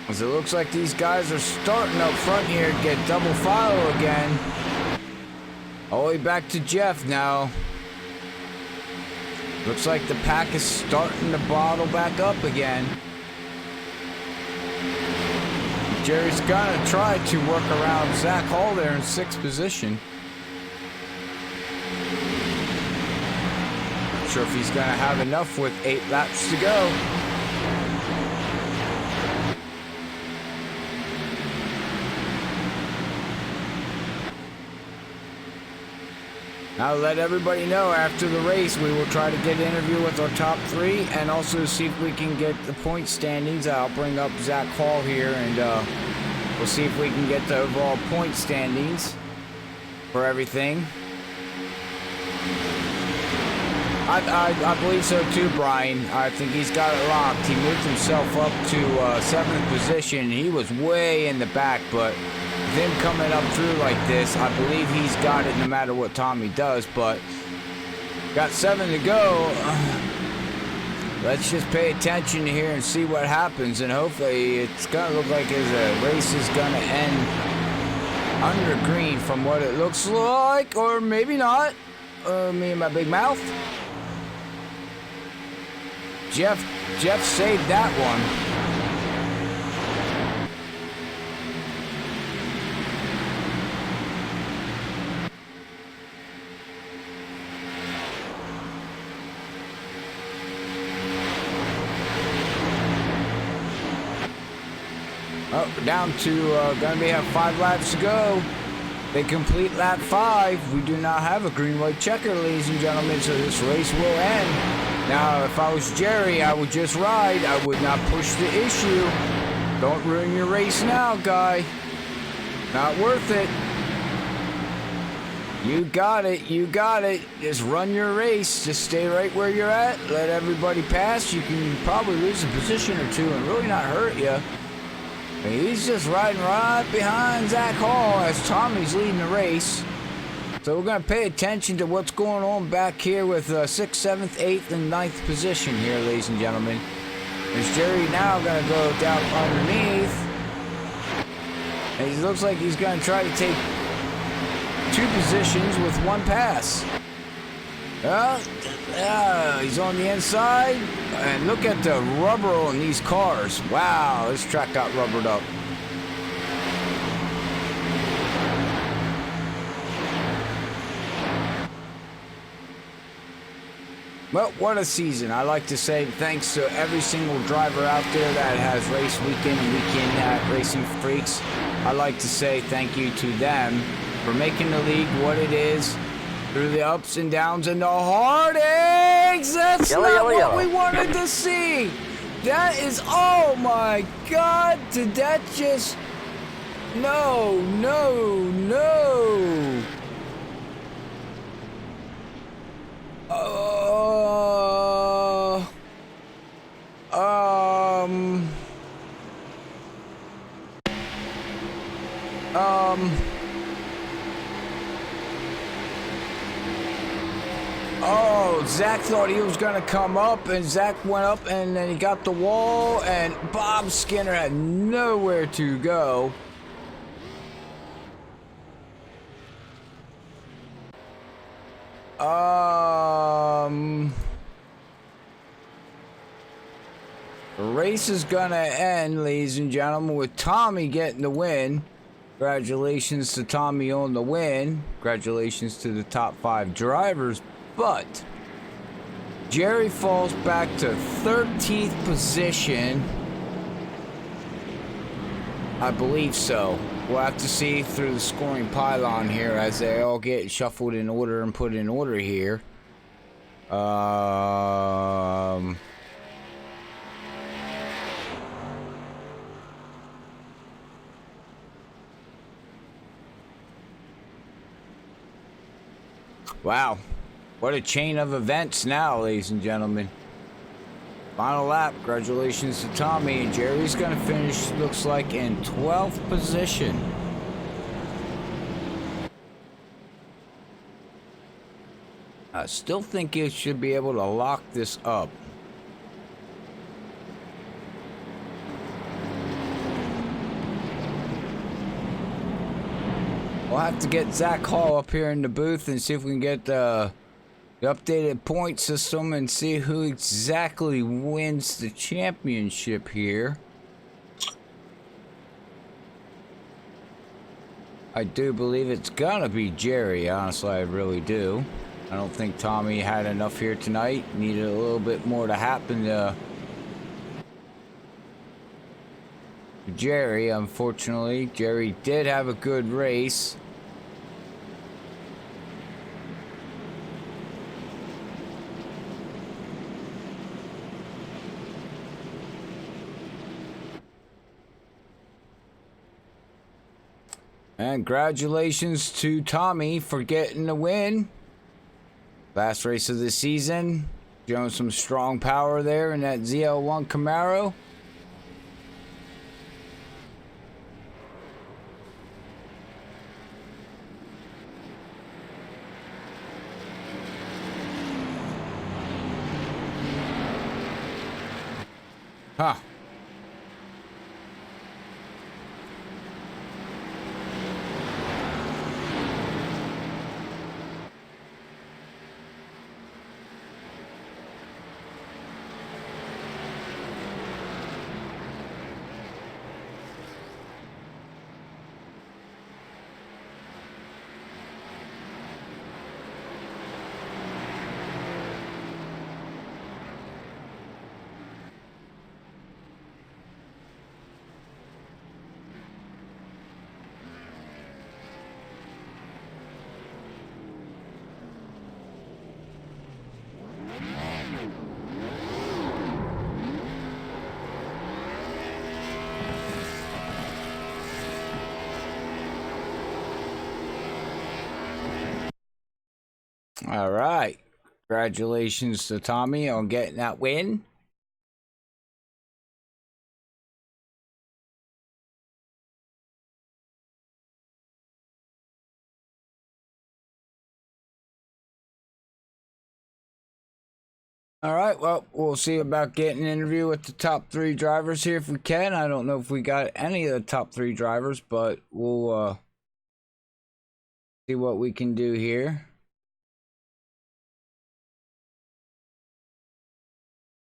As it looks like these guys are starting up front here to get double file again. All the way back to Jeff now. Looks like the pack is starting to bottle back up again. Jerry's gonna try to work around Zach Hall there in 6th position. Not sure if he's gonna have enough with 8 laps to go. I'll let everybody know after the race we will try to get an interview with our top 3 and also see if we can get the point standings. I'll bring up Zach Hall here and we'll see if we can get the overall point standings for everything. I believe so too, Brian. I think he's got it locked. He moved himself up to 7th position. He was way in the back, but him coming up through like this, I believe he's got it no matter what Tommy does, but got 7 to go. Let's just pay attention here and see what happens, and hopefully it's gonna look like his race is gonna end under green from what it looks like, or maybe not. Me and my big mouth. Jeff saved that one. Oh, down to gonna have 5 laps to go. They complete lap 5. We do not have a green-white checker, ladies and gentlemen, so this race will end. Now, if I was Jerry, I would just ride. I would not push the issue. Don't ruin your race now, guy. Not worth it. You got it. You got it. Just run your race. Just stay right where you're at. Let everybody pass. You can probably lose a position or 2 and really not hurt you. He's just riding right behind Zach Hall as Tommy's leading the race. So we're going to pay attention to what's going on back here with 6th, 7th, 8th, and 9th position here, ladies and gentlemen. Is Jerry now going to go down underneath? And he looks like he's going to try to take 2 positions with 1 pass. He's on the inside. And look at the rubber on these cars. Wow, this track got rubbered up. Well, what a season. I like to say thanks to every single driver out there that has race weekend and weekend at Racinfreeks. I like to say thank you to them for making the league what it is through the ups and downs and the heartaches. That's not what we wanted to see. That is, oh my God, did that just, no. Oh, Zach thought he was going to come up, and Zach went up, and then he got the wall, and Bob Skinner had nowhere to go. The race is going to end, ladies and gentlemen, with Tommy getting the win. Congratulations to Tommy on the win. Congratulations to the top 5 drivers. But Jerry falls back to 13th position. I believe so. We'll have to see through the scoring pylon here as they all get shuffled in order and put in order here. Wow, what a chain of events now, ladies and gentlemen. Final lap, congratulations to Tommy, and Jerry's gonna finish, looks like, in 12th position. I still think you should be able to lock this up. We'll have to get Zach Hall up here in the booth and see if we can get the updated point system and see who exactly wins the championship here. I do believe it's gonna be Jerry, honestly, I really do. I don't think Tommy had enough here tonight. Needed a little bit more to happen to Jerry, unfortunately. Jerry did have a good race. And congratulations to Tommy for getting the win. Last race of the season. Showing some strong power there in that ZL1 Camaro. Huh. All right. Congratulations to Tommy on getting that win. All right, well, we'll see about getting an interview with the top 3 drivers here if we can. I don't know if we got any of the top 3 drivers, but we'll see what we can do here.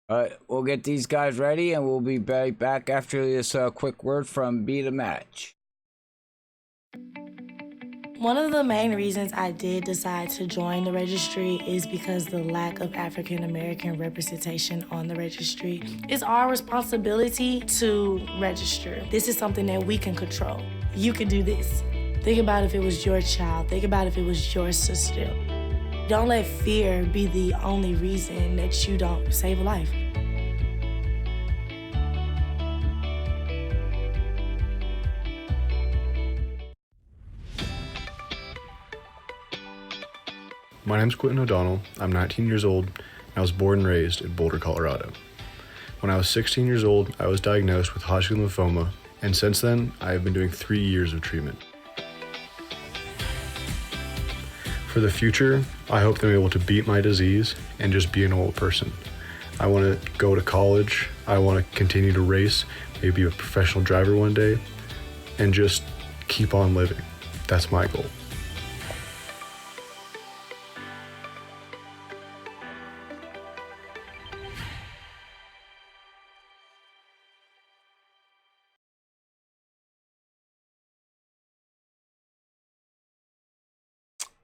All right, we'll get these guys ready, and we'll be back after this quick word from Be The Match. One of the main reasons I did decide to join the registry is because the lack of African American representation on the registry. It's our responsibility to register. This is something that we can control. You can do this. Think about if it was your child. Think about if it was your sister. Don't let fear be the only reason that you don't save a life. My name's Quentin O'Donnell. I'm 19 years old, and I was born and raised in Boulder, Colorado. When I was 16 years old, I was diagnosed with Hodgkin lymphoma, and since then, I have been doing 3 years of treatment. For the future, I hope that I'm able to beat my disease and just be a normal person. I want to go to college, I want to continue to race, maybe be a professional driver one day, and just keep on living. That's my goal.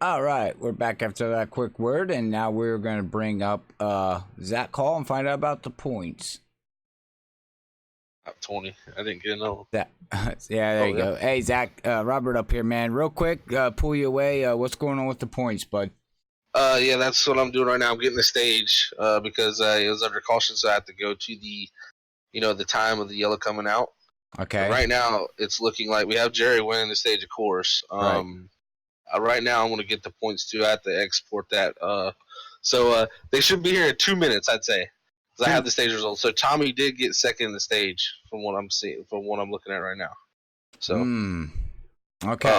All right, we're back after that quick word, and now we're going to bring up Zach Hall and find out about the points. 20. I didn't get another one. Yeah, there you go. Hey, Zach, Robert up here, man. Real quick, pull you away. What's going on with the points, bud? Yeah, that's what I'm doing right now. I'm getting the stage because it was under caution, so I have to go to the, the time of the yellow coming out. Okay. But right now, it's looking like we have Jerry winning the stage, of course. Right now, I'm going to get the points too. I have to export that. So they should be here in 2 minutes, I'd say. Because I have the stage results. So Tommy did get second in the stage from what I'm seeing, from what I'm looking at right now. So. Okay.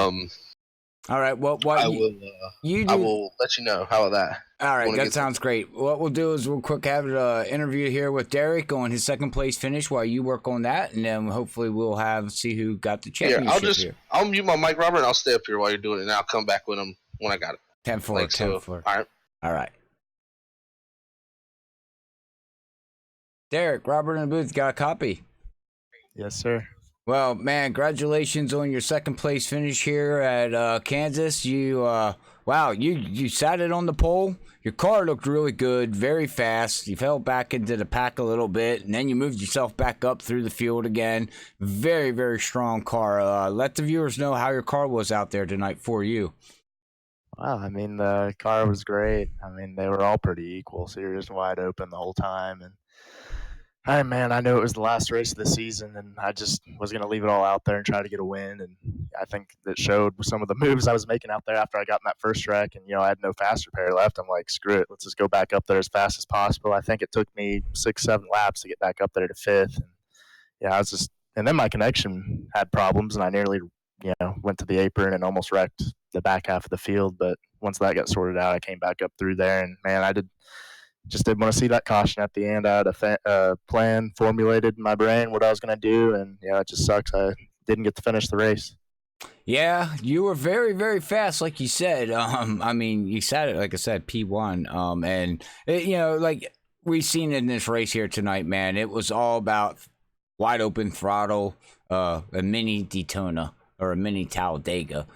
All right. Well, I will let you know. How about that? All right. That sounds great. What we'll do is we'll quick have an interview here with Derek on his second place finish while you work on that, and then hopefully we'll see who got the championship. I'll mute my mic, Robert, and I'll stay up here while you're doing it, and I'll come back with him when I got it. 10-4. 10-4. All right. Derek, Robert in the booth, got a copy? Yes, sir. Well, man, congratulations on your second place finish here at Kansas. You sat it on the pole. Your car looked really good, very fast. You fell back into the pack a little bit, and then you moved yourself back up through the field again. Very, very strong car. Let the viewers know how your car was out there tonight for you. Wow, I mean, the car was great. I mean, they were all pretty equal, so you're just wide open the whole time. And hey, man, I knew it was the last race of the season, and I just was going to leave it all out there and try to get a win. And I think that showed some of the moves I was making out there after I got in that first track. And, I had no fast repair left. I'm like, screw it. Let's just go back up there as fast as possible. I think it took me 6-7 laps to get back up there to fifth. And, and then my connection had problems, and I nearly, went to the apron and almost wrecked the back half of the field. But once that got sorted out, I came back up through there. And, man, I just didn't want to see that caution at the end. I had a plan formulated in my brain what I was going to do, and it just sucks. I didn't get to finish the race. Yeah, you were very, very fast, like you said. I mean, you said it, like I said, P1. And like we've seen in this race here tonight, man, it was all about wide open throttle, a mini Daytona or a mini Talladega.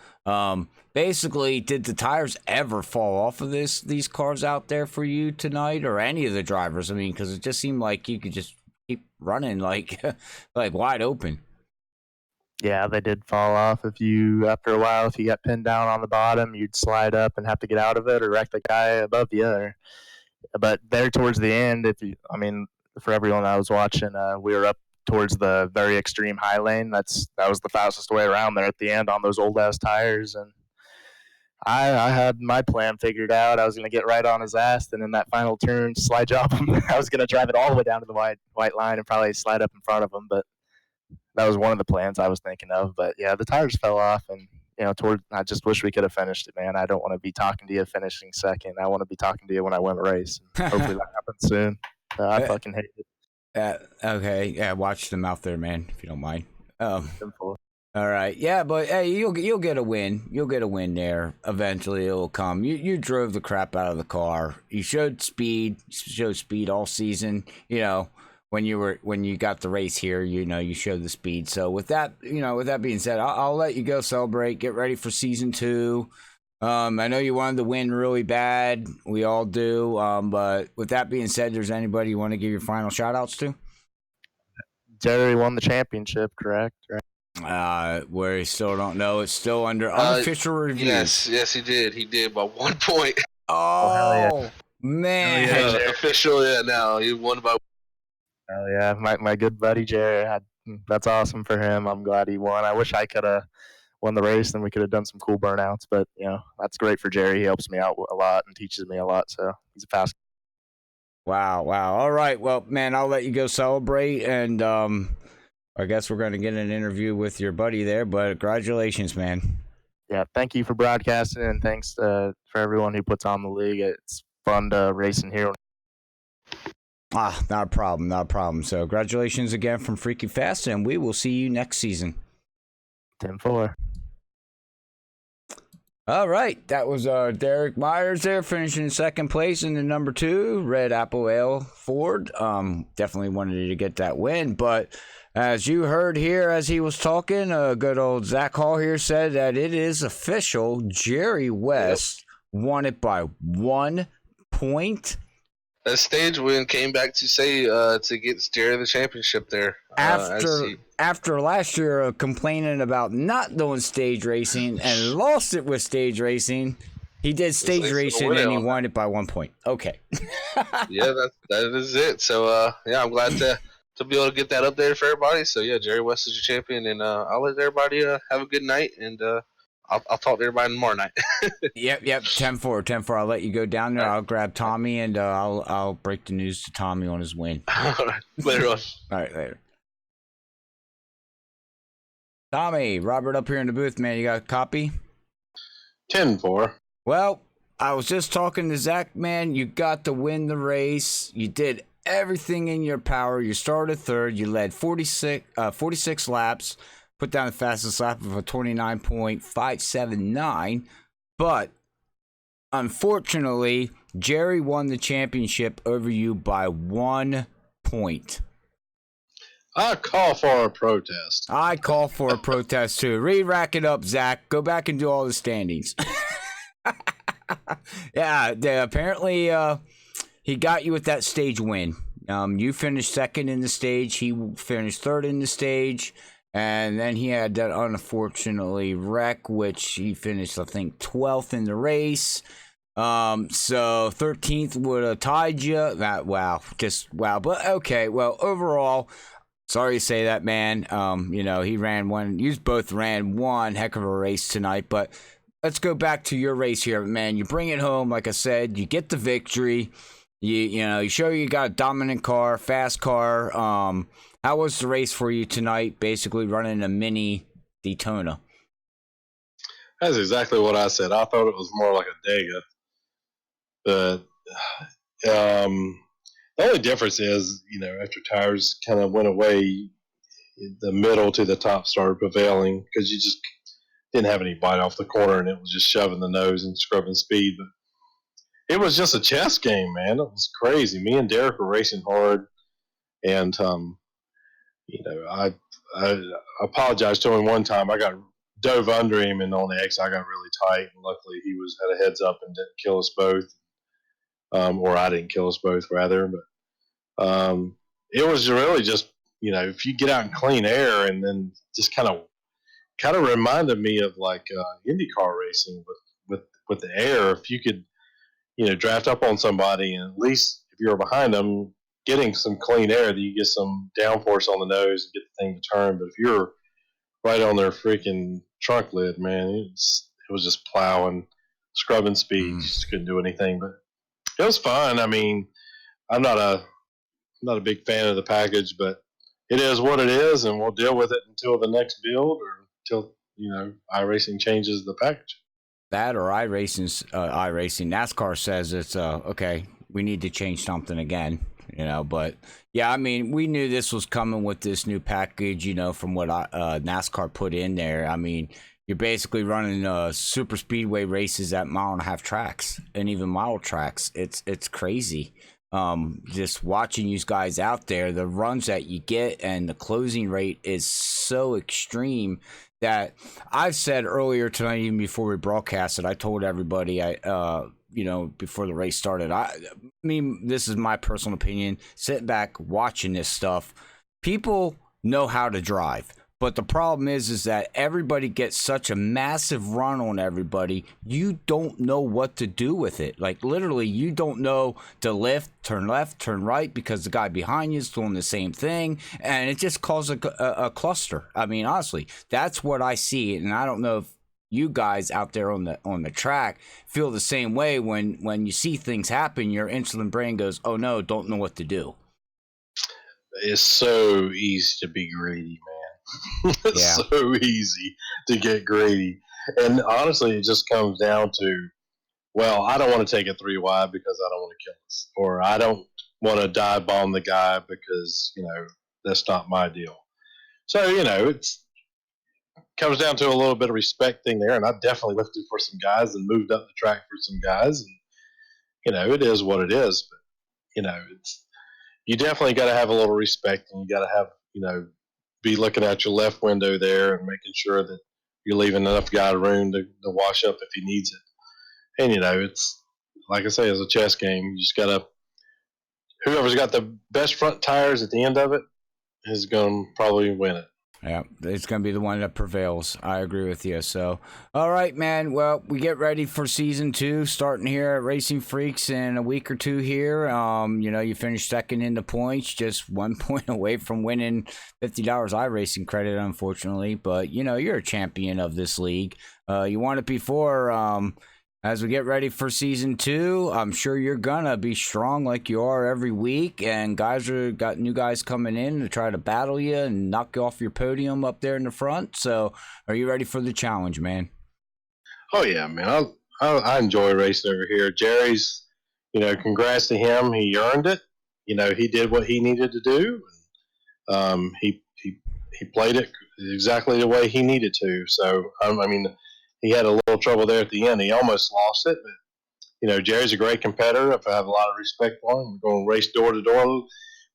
Basically, did the tires ever fall off of these cars out there for you tonight, or any of the drivers? I mean, because it just seemed like you could just keep running like wide open. Yeah, they did fall off. After a while, if you got pinned down on the bottom, you'd slide up and have to get out of it or wreck the guy above you. But there towards the end, for everyone I was watching, we were up towards the very extreme high lane. That was the fastest way around there at the end on those old ass tires, and I had my plan figured out. I was going to get right on his ass, and in that final turn, slide job him. I was going to drive it all the way down to the white line and probably slide up in front of him, but that was one of the plans I was thinking of. But yeah, the tires fell off, and I just wish we could have finished it, man. I don't want to be talking to you finishing second. I want to be talking to you when I win a race. Hopefully that happens soon. I fucking hate it. Okay, yeah, watch them out there, man, if you don't mind. All right, yeah, but hey, you'll get a win. You'll get a win there. Eventually, it'll come. You drove the crap out of the car. You showed speed. All season. When you got the race here, you showed the speed. So with that being said, I'll let you go celebrate. Get ready for season 2. I know you wanted to win really bad. We all do. But with that being said, there's anybody you want to give your final shout outs to? Jerry won the championship, correct? Right. We still don't know. It's still under unofficial review. Yes, he did. He did by 1 point. Oh, man. Official, now. He won by. Oh, yeah. My good buddy, Jerry. That's awesome for him. I'm glad he won. I wish I could have won the race, and we could have done some cool burnouts. But, that's great for Jerry. He helps me out a lot and teaches me a lot. So he's a fast. Wow. All right. Well, man, I'll let you go celebrate, and I guess we're going to get an interview with your buddy there, but congratulations, man. Yeah, thank you for broadcasting, and thanks for everyone who puts on the league. It's fun to racing here. Not a problem. So congratulations again from Freaky Fast, and we will see you next season. 10-4. All right, that was Derek Myers there, finishing in second place in the number 2 Red Apple Ale Ford. Definitely wanted to get that win, but as you heard here as he was talking, good old Zach Hall here said that it is official. Jerry West won it by 1 point. That stage win came back to say to get Jerry the championship there. After last year complaining about not doing stage racing and lost it with stage racing, he did stage racing and he won it by 1 point. Okay. Yeah, that is it. So yeah, I'm glad to be able to get that up there for everybody. So yeah, Jerry West is your champion, and I'll let everybody have a good night, and I'll talk to everybody tomorrow night. Yep. 10-4. I'll let you go down there. All right. I'll grab Tommy and I'll break the news to Tommy on his win. All right, later on. All right, later. Tommy, Robert up here in the booth, man. You got a copy? 10-4. Well, I was just talking to Zach, man. You got to win the race. You did everything in your power. You started third. You led 46 laps. Put down the fastest lap of a 29.579. But unfortunately, Jerry won the championship over you by 1 point. I call for a protest. I call for a protest too. Re-rack it up, Zach. Go back and do all the standings. Yeah, apparently he got you with that stage win. You finished second in the stage. He finished third in the stage. And then he had that unfortunately wreck, which he finished, I think, 12th in the race. So 13th would have tied you. Wow. But okay, well, overall, sorry to say that, man. He ran one. You both ran one heck of a race tonight. But let's go back to your race here, man. You bring it home, like I said. You get the victory. You show you got a dominant car, fast car. How was the race for you tonight? Basically running a mini Daytona. That's exactly what I said. I thought it was more like a Dega. But the only difference is, after tires kind of went away, the middle to the top started prevailing because you just didn't have any bite off the corner and it was just shoving the nose and scrubbing speed. But it was just a chess game, man. It was crazy. Me and Derek were racing hard, and I apologized to him one time. I got dove under him, and on the X, I got really tight. And luckily, he had a heads up and didn't kill us both, or I didn't kill us both, rather. But it was really just, if you get out in clean air, and then just kind of reminded me of like IndyCar racing with the air. If you could, draft up on somebody, and at least if you're behind them, getting some clean air, that you get some downforce on the nose and get the thing to turn. But if you're right on their freaking trunk lid, man, it was just plowing, scrubbing speed. You just couldn't do anything. But it was fun. I mean, I'm not a big fan of the package, but it is what it is, and we'll deal with it until the next build or until iRacing changes the package. That or iRacing, NASCAR says it's okay. We need to change something again. But yeah, I mean, we knew this was coming with this new package, from what NASCAR put in there. I mean, you're basically running super speedway races at 1.5 mile tracks and even mile tracks. It's crazy. Just watching you guys out there, the runs that you get and the closing rate is so extreme that I've said earlier tonight, even before we broadcasted, I told everybody, before the race started, I mean, this is my personal opinion, sit back watching this stuff. People know how to drive. But the problem is that everybody gets such a massive run on everybody. You don't know what to do with it. Like literally, you don't know to left, turn right, because the guy behind you is doing the same thing, and it just causes a cluster. I mean, honestly, that's what I see, and I don't know if you guys out there on the track feel the same way. When you see things happen, your insulin brain goes, "Oh no, don't know what to do." It's so easy to be greedy, man. It's so easy to get greedy. And honestly, it just comes down to, well, I don't want to take a 3 wide because I don't want to kill us. Or I don't want to dive bomb the guy because, that's not my deal. So, it comes down to a little bit of respect thing there. And I definitely lifted for some guys and moved up the track for some guys. And, it is what it is. But, you definitely got to have a little respect, and you got to have, be looking at your left window there and making sure that you're leaving enough guy room to wash up if he needs it. And, it's like I say, it's a chess game. You just got to whoever's got the best front tires at the end of it is going to probably win it. Yeah, it's going to be the one that prevails. I agree with you. So, all right, man. Well, we get ready for season 2 starting here at Racinfreeks in a week or 2 here. You finished second in the points, just 1 point away from winning $50 iRacing credit, unfortunately. But, you're a champion of this league. You won it before. As we get ready for season 2, I'm sure you're gonna be strong like you are every week, and got new guys coming in to try to battle you and knock you off your podium up there in the front. So, are you ready for the challenge, man? Oh yeah, man. I enjoy racing over here. Jerry's, congrats to him. He earned it. He did what he needed to do. He played it exactly the way he needed to. So he had a little trouble there at the end. He almost lost it, but Jerry's a great competitor. I have a lot of respect for him. We're going to race door to door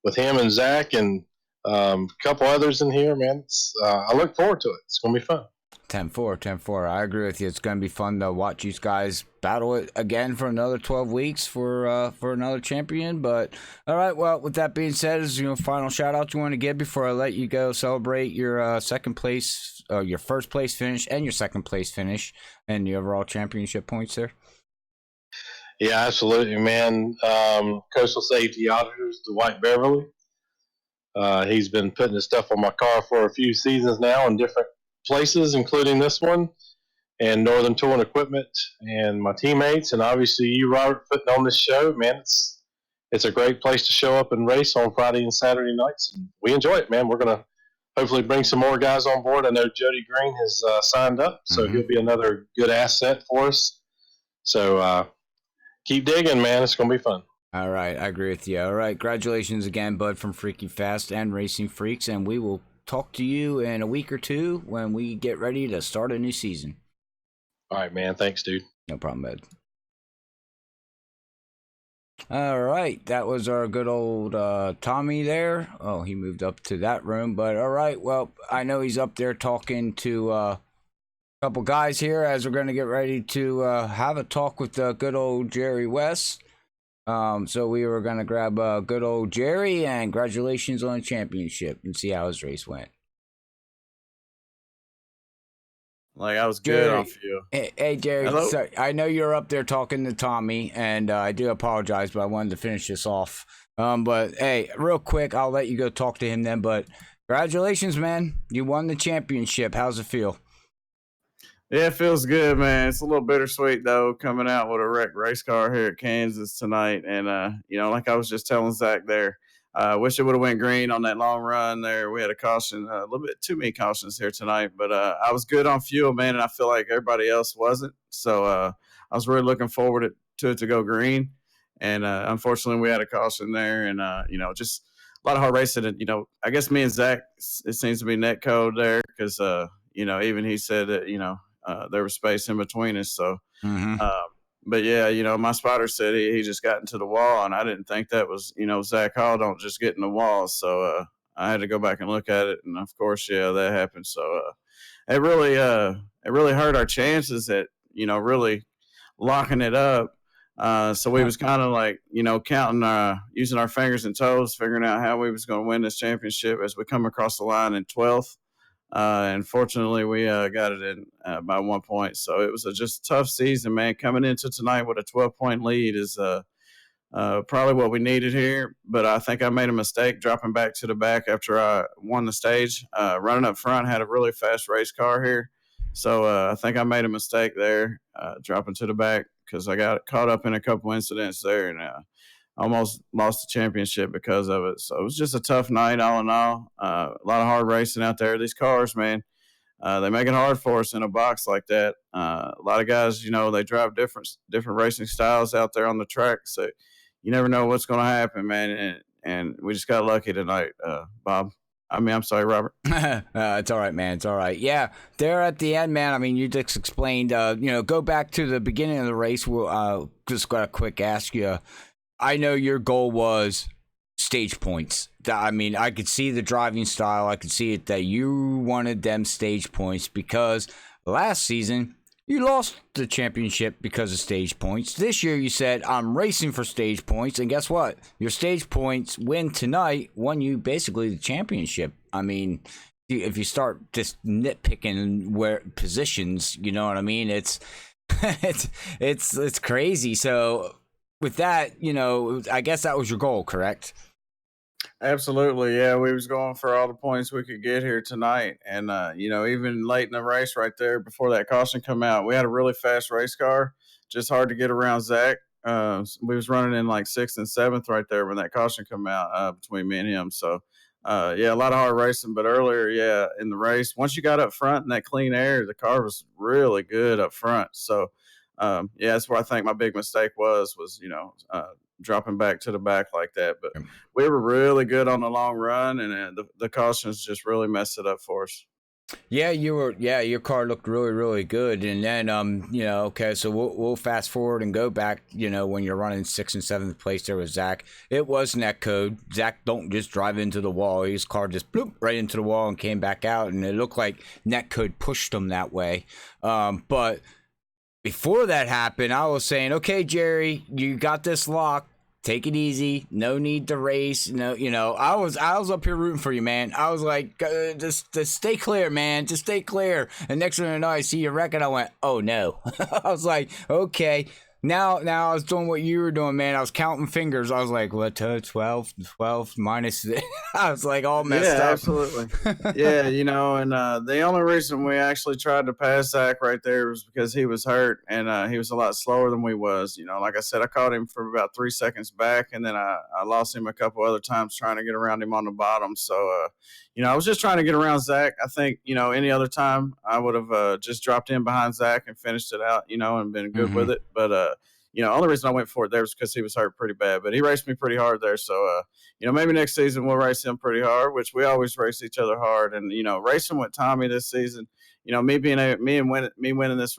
with him and Zach and a couple others in here, man. I look forward to it. It's going to be fun. 10-4. I agree with you. It's going to be fun to watch you guys battle it again for another 12 weeks for another champion. But all right, well, with that being said, is final shout out you want to give before I let you go celebrate your second place, your first place finish, and your second place finish, and the overall championship points there. Yeah, absolutely, man. Coastal Safety Auditors, Dwight Beverly. He's been putting his stuff on my car for a few seasons now in different places, including this one, and Northern Touring Equipment, and my teammates, and obviously you, Robert, putting on this show. Man, it's a great place to show up and race on Friday and Saturday nights, and we enjoy it, man. We're going to hopefully bring some more guys on board. I know Jody Green has signed up, so he'll be another good asset for us. So keep digging, man. It's going to be fun. All right, I agree with you. All right, congratulations again, Bud, from Freaky Fast and Racinfreeks, and we will talk to you in a week or 2 when we get ready to start a new season. All right, man. Thanks, dude. No problem, Bud. All right, that was our good old Tommy there. Oh, he moved up to that room, but all right. Well, I know he's up there talking to a couple guys here as we're going to get ready to have a talk with good old Jerry West. So we were going to grab good old Jerry, and congratulations on the championship, and see how his race went. Like, I was good Jerry, off you. Hey, Jerry. Hello? Sorry, I know you're up there talking to Tommy, and I do apologize, but I wanted to finish this off. But hey, real quick, I'll let you go talk to him then. But congratulations, man! You won the championship. How's it feel? Yeah, it feels good, man. It's a little bittersweet, though, coming out with a wrecked race car here at Kansas tonight. And, like I was just telling Zach there, I wish it would have went green on that long run there. We had a caution, a little bit too many cautions here tonight. But I was good on fuel, man, and I feel like everybody else wasn't. So I was really looking forward to it to go green. And unfortunately, we had a caution there. And, just a lot of hard racing. And, I guess me and Zach, it seems to be net code there because, even he said that, there was space in between us. So, but yeah, my spotter said he just got into the wall, and I didn't think that was, Zach Hall don't just get in the wall. So I had to go back and look at it, and of course, yeah, that happened. So it really hurt our chances at really locking it up. So we was kind of like counting, using our fingers and toes, figuring out how we was going to win this championship as we come across the line in 12th. And fortunately, we got it in by 1 point. So it was just a tough season, man. Coming into tonight with a 12-point lead is probably what we needed here. But I think I made a mistake dropping back to the back after I won the stage. Running up front, had a really fast race car here. So I think I made a mistake there, dropping to the back because I got caught up in a couple incidents there and almost lost the championship because of it. So it was just a tough night all in all. A lot of hard racing out there. These cars, man, they make it hard for us in a box like that. A lot of guys, they drive different racing styles out there on the track. So you never know what's going to happen, man. And we just got lucky tonight, Bob. I'm sorry, Robert. It's all right, man. It's all right. Yeah, there at the end, man. I mean, you just explained, go back to the beginning of the race. We'll just got a quick ask you. I know your goal was stage points. I mean, I could see the driving style. I could see it that you wanted them stage points because last season You lost the championship because of stage points. This year you said, I'm racing for stage points, and guess what? Your stage points win tonight won you basically the championship. I mean, if you start just nitpicking where positions, you know what I mean? It's it's crazy. So with that, you know, I guess that was your goal, correct? Absolutely, yeah. We was going for all the points we could get here tonight, and you know, even late in the race, right there before that caution come out, we had a really fast race car. Just hard to get around Zach. We was running in like sixth and seventh right there when that caution come out between me and him. So, yeah, a lot of hard racing. But earlier, yeah, in the race, once you got up front in that clean air, the car was really good up front. So, yeah, that's where I think my big mistake was you know, dropping back to the back like that. But we were really good on the long run, and the cautions just really messed it up for us. Yeah, you were. Yeah, your car looked really, really good. And then, you know, okay, so we'll fast forward and go back. You know, when you're running sixth and seventh place there with Zach, it was net code. Zach don't just drive into the wall. His car just bloop right into the wall and came back out, and it looked like net code pushed him that way. But before that happened, I was saying, okay, Jerry, you got this locked. Take it easy. No need to race. No, you know, I was up here rooting for you, man. I was like, just stay clear, man. Just stay clear. And next thing I know, I see you wreck, and I went, oh no. I was like, okay. Now I was doing what you were doing, man. I was counting fingers. I was like, what, 12 minus. I was like all messed up. Yeah, absolutely. Yeah, you know, and the only reason we actually tried to pass Zach right there was because he was hurt, and he was a lot slower than we was. You know, like I said, I caught him for about 3 seconds back, and then I lost him a couple other times trying to get around him on the bottom. So, you know, I was just trying to get around Zach. I think, you know, any other time I would have just dropped in behind Zach and finished it out, you know, and been good with it. But, you know, only reason I went for it there was because he was hurt pretty bad. But he raced me pretty hard there. So, you know, maybe next season we'll race him pretty hard, which we always race each other hard. And, you know, racing with Tommy this season, you know, me winning this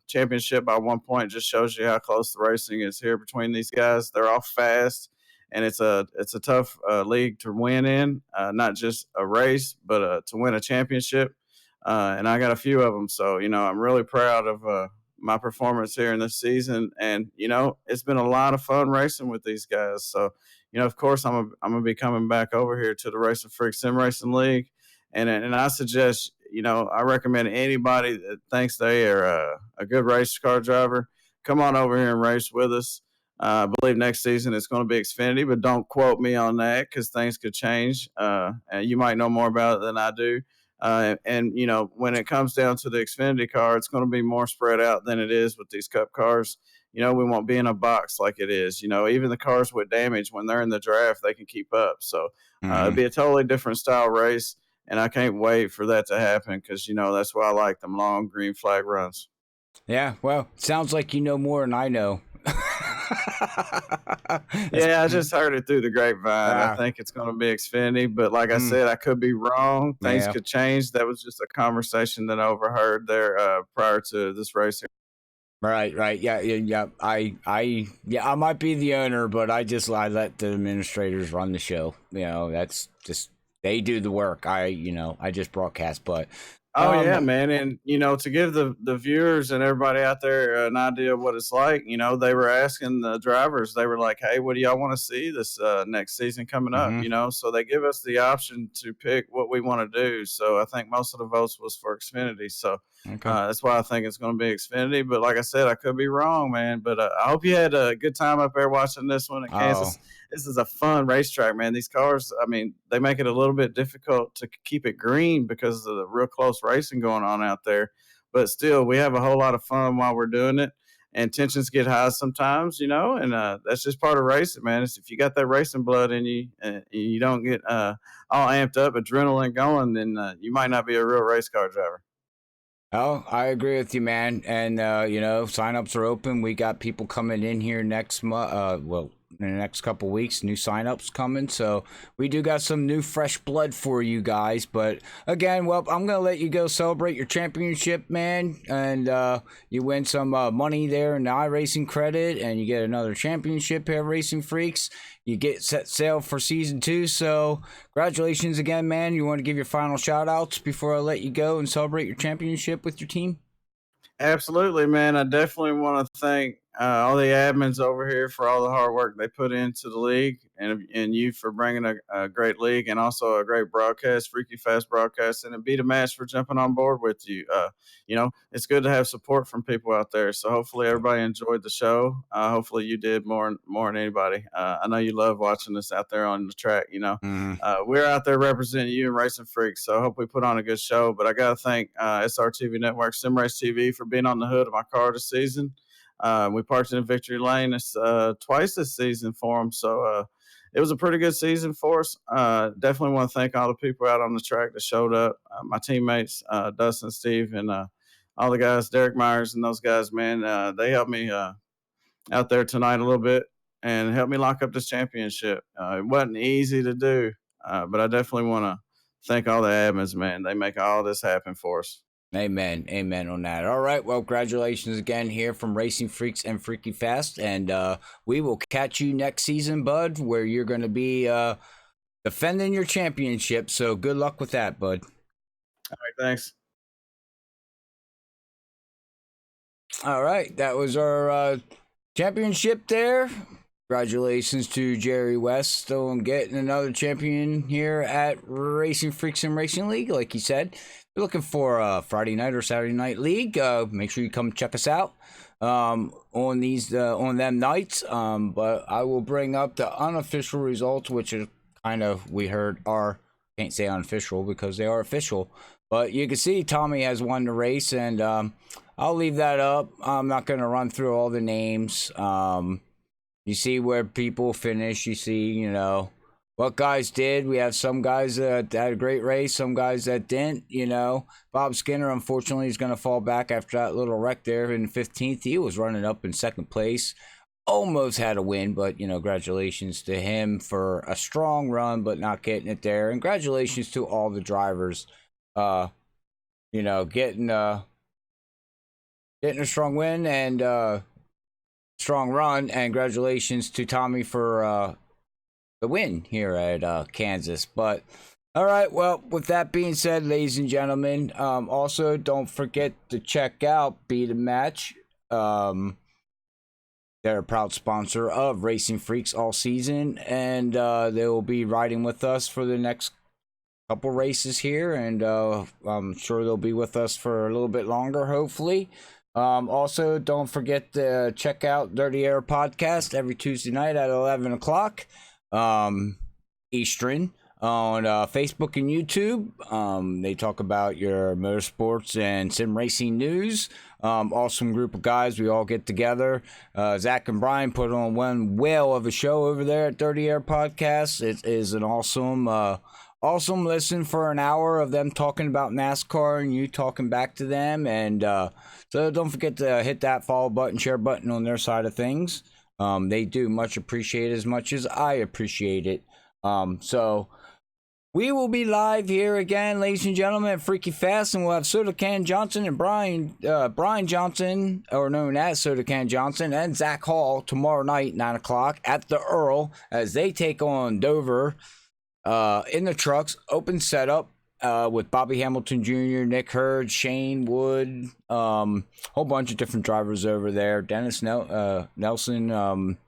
championship by 1 point just shows you how close the racing is here between these guys. They're all fast, and it's a tough league to win in, not just a race, but to win a championship. And I got a few of them. So, you know, I'm really proud of my performance here in this season. And, you know, it's been a lot of fun racing with these guys. So, you know, of course, I'm going to be coming back over here to the Racinfreeks Sim Racing League. And I suggest, you know, I recommend anybody that thinks they are a good race car driver, come on over here and race with us. I believe next season it's going to be Xfinity, but don't quote me on that because things could change. And you might know more about it than I do. And, you know, when it comes down to the Xfinity car, it's going to be more spread out than it is with these Cup cars. You know, we won't be in a box like it is. You know, even the cars with damage, when they're in the draft, they can keep up. So it'll be a totally different style race. And I can't wait for that to happen because, you know, that's why I like them long green flag runs. Yeah, well, sounds like you know more than I know. Yeah, I just heard it through the grapevine. I think it's going to be Xfinity, but like I said, I could be wrong. Things could change. That was just a conversation that I overheard there prior to this race. Right. Yeah. I might be the owner, but I let the administrators run the show. You know, that's just they do the work. I just broadcast, but. Oh, yeah, man. And, you know, to give the viewers and everybody out there an idea of what it's like, you know, they were asking the drivers, they were like, hey, what do y'all want to see this next season coming up? You know, so they give us the option to pick what we want to do. So I think most of the votes was for Xfinity. So that's why I think it's going to be Xfinity. But like I said, I could be wrong, man. But I hope you had a good time up there watching this one in Kansas. This is a fun racetrack, man. These cars, I mean, they make it a little bit difficult to keep it green because of the real close racing going on out there. But still, we have a whole lot of fun while we're doing it. And tensions get high sometimes, you know, and that's just part of racing, man. If you got that racing blood in you and you don't get all amped up, adrenaline going, then you might not be a real race car driver. Oh, I agree with you, man. And, you know, signups are open. We got people coming in here next month. In the next couple weeks, new signups coming, so we do got some new fresh blood for you guys. But again, well, I'm gonna let you go celebrate your championship, man, and you win some money there in the iRacing credit, and you get another championship here at Racinfreeks. You get set sail for season 2, so congratulations again, man. You want to give your final shout outs before I let you go and celebrate your championship with your team? Absolutely, man. I definitely want to thank all the admins over here for all the hard work they put into the league, and you for bringing a great league and also a great broadcast, Freaky Fast broadcast, and Beat a Match for jumping on board with you. It's good to have support from people out there. So hopefully everybody enjoyed the show. Hopefully you did more than anybody. I know you love watching us out there on the track. We're out there representing you and Racing Freaks, so I hope we put on a good show. But I got to thank SRTV Network, Sim Race TV for being on the hood of my car this season. We parked in Victory Lane twice this season for them, so it was a pretty good season for us. Definitely want to thank all the people out on the track that showed up, my teammates, Dustin, Steve, and all the guys, Derek Myers and those guys, man. They helped me out there tonight a little bit and helped me lock up this championship. It wasn't easy to do, but I definitely want to thank all the admins, man. They make all this happen for us. Amen. Amen on that. All right. Well, congratulations again here from Racing Freaks and Freaky Fast. And we will catch you next season, bud, where you're going to be defending your championship. So good luck with that, bud. All right. Thanks. All right. That was our championship there. Congratulations to Jerry West on getting another champion here at Racing Freaks and Racing League. Like he said, if you're looking for a Friday night or Saturday night league, make sure you come check us out on them nights. But I will bring up the unofficial results, which is kind of, we heard are, can't say unofficial because they are official. But you can see Tommy has won the race, and I'll leave that up. I'm not going to run through all the names. You see where people finish. You see, what guys did. We have some guys that had a great race, some guys that didn't, Bob Skinner, unfortunately, is going to fall back after that little wreck there in 15th. He was running up in second place. Almost had a win, but, congratulations to him for a strong run, but not getting it there. And congratulations to all the drivers, getting a strong win and strong run. And congratulations to Tommy for the win here at Kansas. But all right, well, with that being said, ladies and gentlemen, also don't forget to check out Beat a Match. They're a proud sponsor of Racing Freaks all season, and they will be riding with us for the next couple races here, and I'm sure they'll be with us for a little bit longer, hopefully. Also, don't forget to check out Dirty Air Podcast every Tuesday night at 11 o'clock Eastern on Facebook and YouTube. They talk about your motorsports and sim racing news. Awesome group of guys. We all get together. Zach and Brian put on one whale of a show over there at Dirty Air Podcast. It is an awesome listen for an hour of them talking about NASCAR and you talking back to them. And so don't forget to hit that follow button, share button on their side of things. They do much appreciate it as much as I appreciate it. So we will be live here again, ladies and gentlemen, at Freaky Fast, and we'll have Soda Can Johnson and Brian Johnson, or known as Soda Can Johnson, and Zach Hall tomorrow night, 9 o'clock, at the Earl, as they take on Dover in the trucks, open setup with Bobby Hamilton Jr., Nick Hurd, Shane Wood, whole bunch of different drivers over there, Dennis Nelson,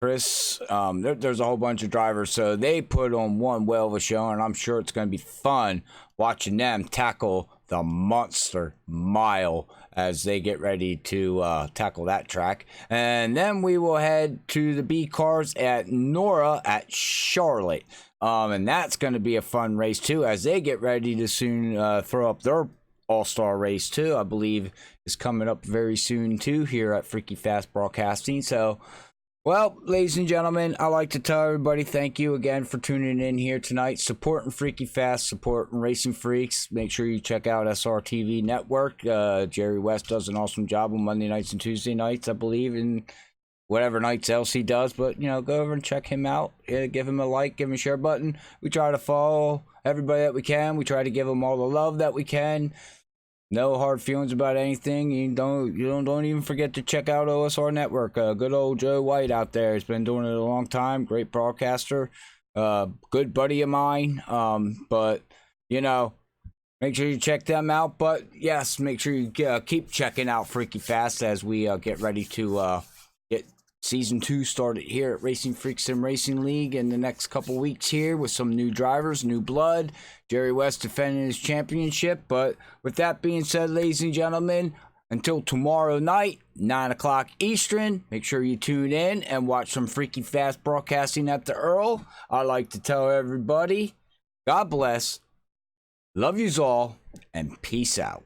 Chris, there's a whole bunch of drivers, so they put on one whale of a show, and I'm sure it's going to be fun watching them tackle the Monster Mile as they get ready to tackle that track. And then we will head to the B cars at Nora at Charlotte, and that's going to be a fun race too, as they get ready to soon throw up their all-star race too. I believe is coming up very soon too here at Freaky Fast Broadcasting. So, well, ladies and gentlemen, I'd like to tell everybody thank you again for tuning in here tonight, supporting Freaky Fast, supporting Racing Freaks. Make sure you check out SRTV Network. Jerry West does an awesome job on Monday nights and Tuesday nights, I believe, and whatever nights else he does. But, go over and check him out. Give him a like, give him a share button. We try to follow everybody that we can. We try to give them all the love that we can. No hard feelings about anything. You don't even forget to check out OSR Network. Good old Joe White out there. He's been doing it a long time. Great broadcaster. Good buddy of mine. But Make sure you check them out. But yes, make sure you keep checking out Freaky Fast as we get ready to get Season 2 started here at Racing Freaks Sim Racing League in the next couple weeks here with some new drivers, new blood. Jerry West defending his championship. But with that being said, ladies and gentlemen, until tomorrow night, 9 o'clock Eastern, make sure you tune in and watch some Freaky Fast broadcasting at the Earl. I like to tell everybody, God bless, love yous all, and peace out.